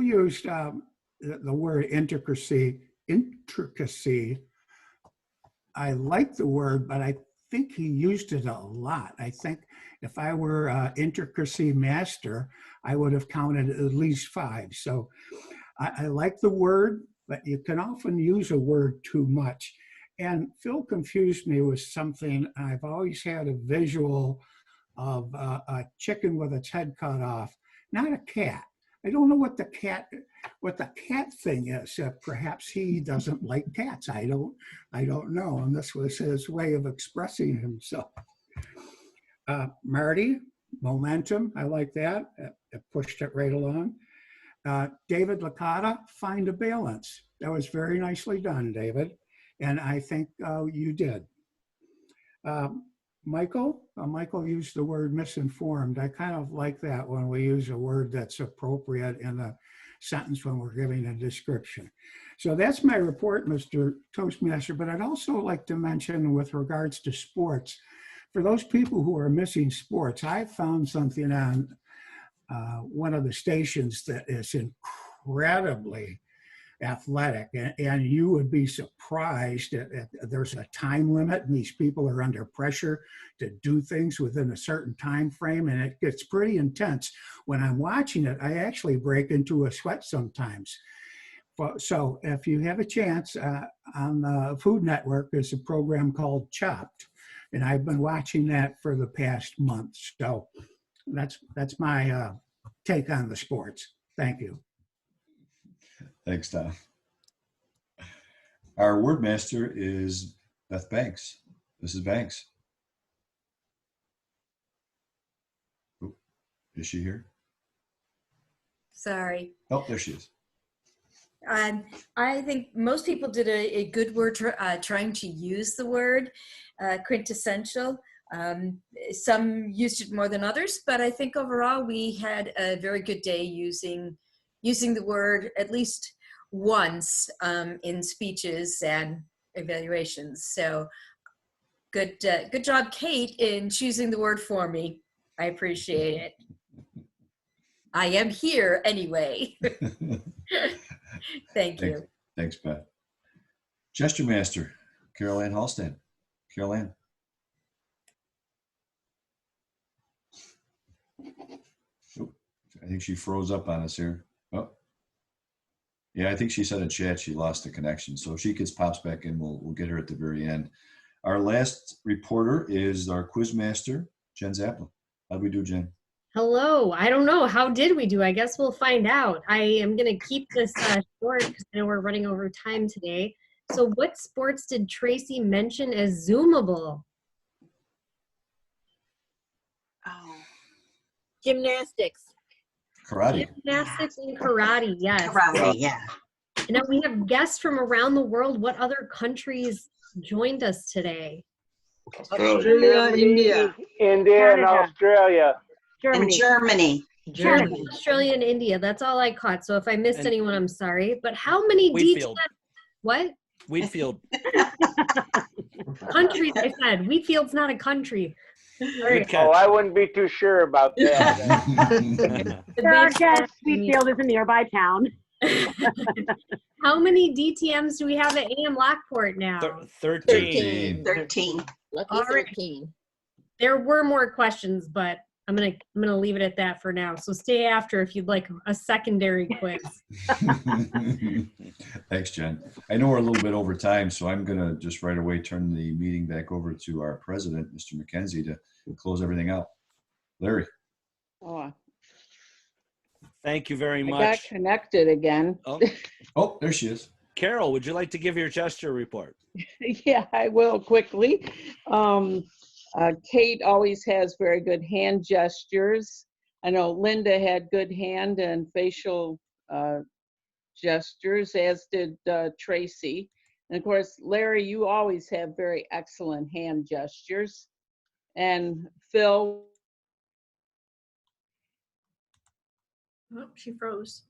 used the word intricacy. I like the word, but I think he used it a lot. I think if I were an intricacy master, I would have counted at least 5. So I like the word, but you can often use a word too much. And Phil confused me with something. I've always had a visual of a chicken with its head cut off, not a cat. I don't know what the cat thing is. Perhaps he doesn't like cats. I don't know. And this was his way of expressing himself. Marty, momentum. I like that. It pushed it right along. David Licata, find a balance. That was very nicely done, David. And I think you did. Michael used the word misinformed. I kind of like that when we use a word that's appropriate in a sentence when we're giving a description. So that's my report, Mr. Toastmaster, but I'd also like to mention with regards to sports, for those people who are missing sports, I found something on one of the stations that is incredibly athletic, and you would be surprised there's a time limit and these people are under pressure to do things within a certain time frame, and it gets pretty intense. When I'm watching it, I actually break into a sweat sometimes. So if you have a chance, on the Food Network, there's a program called Chopped, and I've been watching that for the past month. So that's my take on the sports. Thank you. Thanks, Tom. Our word master is Beth Banks. Mrs. Banks. Oh, is she here? Sorry. Oh, there she is. I think most people did a good word trying to use the word quintessential. Some used it more than others, but I think overall we had a very good day using the word at least once in speeches and evaluations. So good job, Kate, in choosing the word for me. I appreciate it. I am here anyway. Thank you. Thanks, Beth. Gesture Master, Carol Ann Halsted. Carol Ann. Oh, I think she froze up on us here. Oh, yeah, I think she said in chat she lost the connection. So if she pops back in, we'll get her at the very end. Our last reporter is our quiz master, Jen Zappa. How'd we do, Jen? Hello. I don't know. How did we do? I guess we'll find out. I am going to keep this short because I know we're running over time today. So what sports did Tracy mention as Zoomable? Oh. Gymnastics. Karate. Gymnastics and karate, yes. Karate, yeah. And now we have guests from around the world. What other countries joined us today? Australia, India. India and Australia. And Germany. Germany, Australia, and India. That's all I caught. So if I missed anyone, I'm sorry. But how many Wheatfield. What? Wheatfield. Countries, I said. Wheatfield's not a country. All right. Oh, I wouldn't be too sure about that. Wheatfield is a nearby town. How many DTMs do we have at AM Lockport now? 13. 13. Lucky All right. 13. There were more questions, but I'm gonna leave it at that for now. So stay after if you'd like a secondary quiz. Thanks, Jen. I know we're a little bit over time, so I'm gonna just right away turn the meeting back over to our president, Mr. McKenzie, to close everything out. Larry. Oh, Thank you very I much. got connected again. Oh, there she is. Carol, would you like to give your gesture report? Yeah, I will quickly. Kate always has very good hand gestures. I know Linda had good hand and facial gestures, as did Tracy. And of course, Larry, you always have very excellent hand gestures. And Phil. Oh, she froze.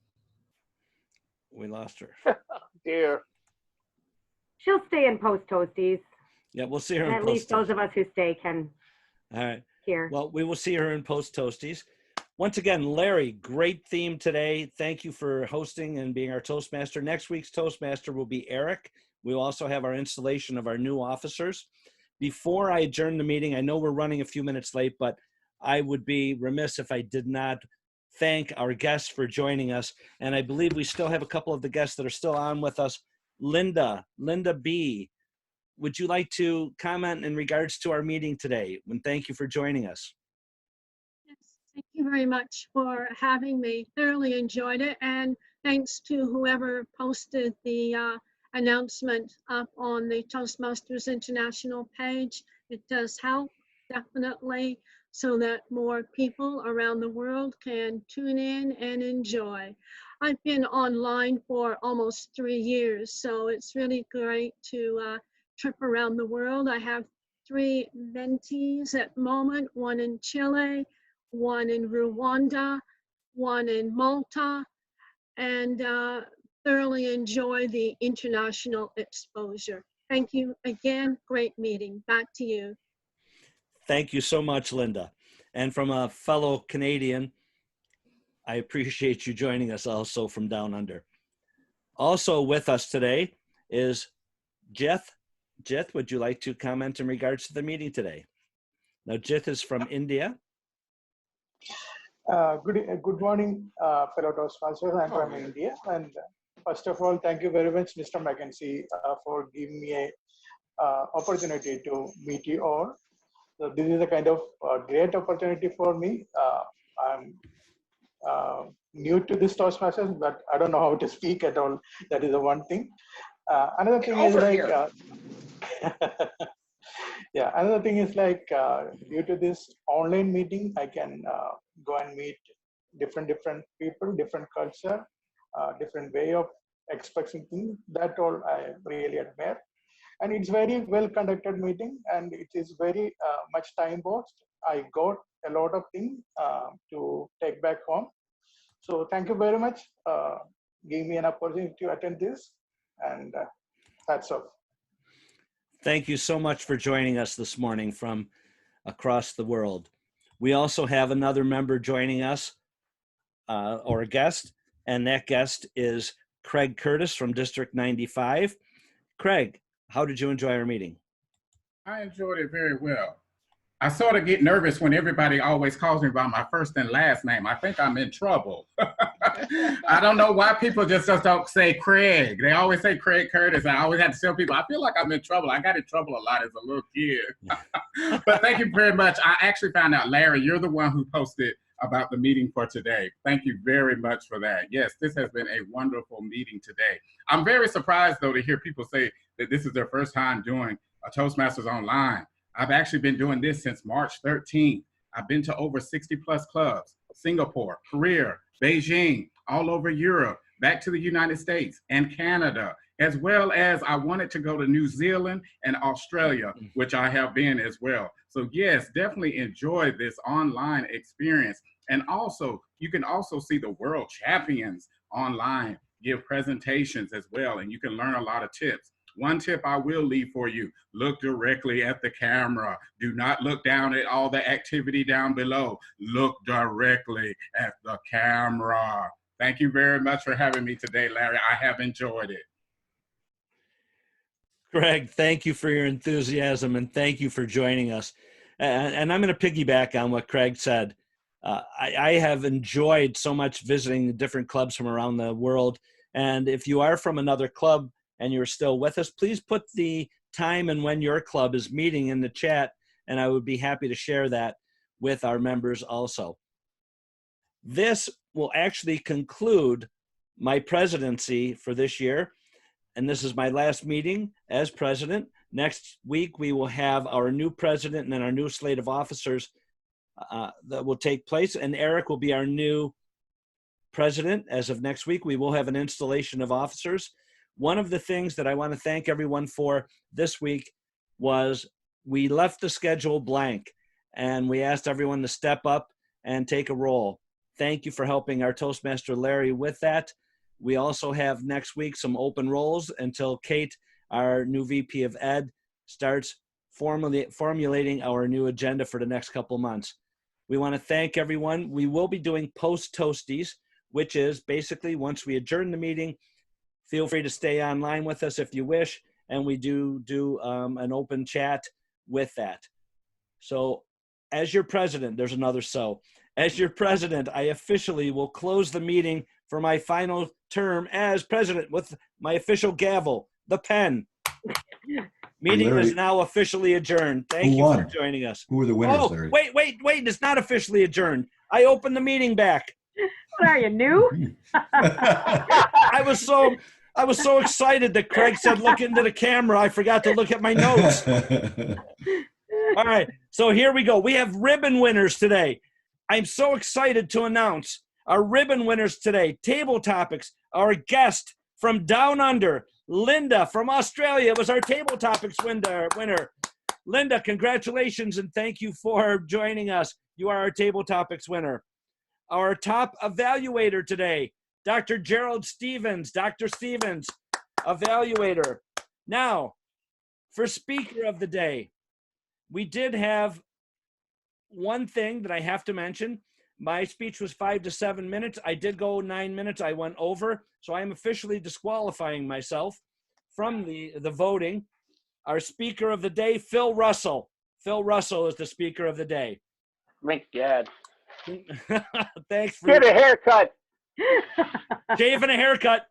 We lost her. Dear. She'll stay in post toasties. Yeah, we'll see her in At least post. those of us who stay can All right. hear. Well, we will see her in post toasties. Once again, Larry, great theme today. Thank you for hosting and being our Toastmaster. Next week's Toastmaster will be Eric. We'll also have our installation of our new officers. Before I adjourn the meeting, I know we're running a few minutes late, but I would be remiss if I did not thank our guests for joining us. And I believe we still have a couple of the guests that are still on with us. Linda B., would you like to comment in regards to our meeting today? And thank you for joining us. Yes, thank you very much for having me. Thoroughly enjoyed it. And thanks to whoever posted the announcement up on the Toastmasters International page. It does help, definitely, so that more people around the world can tune in and enjoy. I've been online for almost 3 years, so it's really great to trip around the world. I have 3 mentees at the moment, one in Chile, one in Rwanda, one in Malta, and thoroughly enjoy the international exposure. Thank you again. Great meeting. Back to you. Thank you so much, Linda. And from a fellow Canadian, I appreciate you joining us also from down under. Also with us today is Jith. Jith, would you like to comment in regards to the meeting today? Now, Jith is from India. Good morning, fellow Toastmasters. I'm from India. And first of all, thank you very much, Mr. McKenzie, for giving me a opportunity to meet you all. So this is a kind of great opportunity for me. I'm new to this Toastmasters, but I don't know how to speak at all. That is the one thing. Another thing is like, yeah, another thing is like, due to this online meeting, I can go and meet different people, different culture, different way of expressing things. That all I really admire. And it's very well conducted meeting, and it is very much time boxed. I got a lot of things to take back home. So thank you very much. Give me an opportunity to attend this, and that's all. Thank you so much for joining us this morning from across the world. We also have another member joining us, or a guest, and that guest is Craig Curtis from District 95. Craig, how did you enjoy our meeting? I enjoyed it very well. I sort of get nervous when everybody always calls me by my first and last name. I think I'm in trouble. I don't know why people just don't say Craig. They always say Craig Curtis. I always have to tell people, I feel like I'm in trouble. I got in trouble a lot as a little kid. But thank you very much. I actually found out, Larry, you're the one who posted about the meeting for today. Thank you very much for that. Yes, this has been a wonderful meeting today. I'm very surprised, though, to hear people say that this is their first time doing a Toastmasters online. I've actually been doing this since March 13th. I've been to over 60 plus clubs, Singapore, Korea, Beijing, all over Europe, back to the United States and Canada, as well as I wanted to go to New Zealand and Australia, which I have been as well. So yes, definitely enjoy this online experience. And also, you can also see the world champions online give presentations as well, and you can learn a lot of tips. One tip I will leave for you, look directly at the camera. Do not look down at all the activity down below. Look directly at the camera. Thank you very much for having me today, Larry. I have enjoyed it. Greg, thank you for your enthusiasm and thank you for joining us. And I'm going to piggyback on what Craig said. I have enjoyed so much visiting different clubs from around the world. And if you are from another club and you're still with us, please put the time and when your club is meeting in the chat, and I would be happy to share that with our members also. This will actually conclude my presidency for this year, and this is my last meeting as president. Next week, we will have our new president and then our new slate of officers that will take place, and Eric will be our new president as of next week. We will have an installation of officers. One of the things that I want to thank everyone for this week was we left the schedule blank and we asked everyone to step up and take a role. Thank you for helping our Toastmaster Larry with that. We also have next week some open roles until Kate, our new VP of Ed, starts formulating our new agenda for the next couple months. We want to thank everyone. We will be doing post-toasties, which is basically once we adjourn the meeting, feel free to stay online with us if you wish, and we do an open chat with that. So as your president, there's another so. As your president, I officially will close the meeting for my final term as president with my official gavel, the pen. Meeting is now officially adjourned. Thank you for joining us. Who were the winners, Oh, Larry? wait, it's not officially adjourned. I opened the meeting back. What are you, new? I was so excited that Craig said, look into the camera. I forgot to look at my notes. All right, so here we go. We have ribbon winners today. I'm so excited to announce our ribbon winners today. Table Topics, our guest from Down Under, Linda from Australia was our Table Topics winner. Linda, congratulations and thank you for joining us. You are our Table Topics winner. Our top evaluator today, Dr. Gerald Stevens. Dr. Stevens, evaluator. Now, for speaker of the day, we did have one thing that I have to mention. My speech was 5 to 7 minutes. I did go 9 minutes. I went over. So I am officially disqualifying myself from the voting. Our speaker of the day, Phil Russell. Phil Russell is the speaker of the day. Thank God. Thanks for Get a haircut. Shave and a haircut.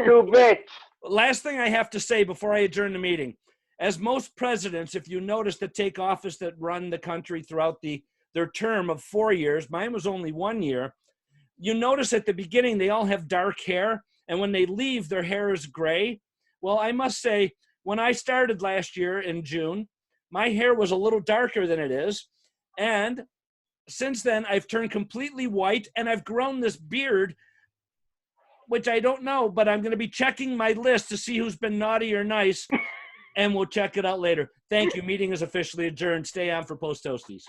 Too big. Last thing I have to say before I adjourn the meeting. As most presidents, if you notice, that take office that run the country throughout their term of 4 years, mine was only 1 year, you notice at the beginning they all have dark hair, and when they leave, their hair is gray. Well, I must say, when I started last year in June, my hair was a little darker than it is, and since then, I've turned completely white, and I've grown this beard, which I don't know, but I'm going to be checking my list to see who's been naughty or nice and we'll check it out later. Thank you. Meeting is officially adjourned. Stay on for Post Toasties.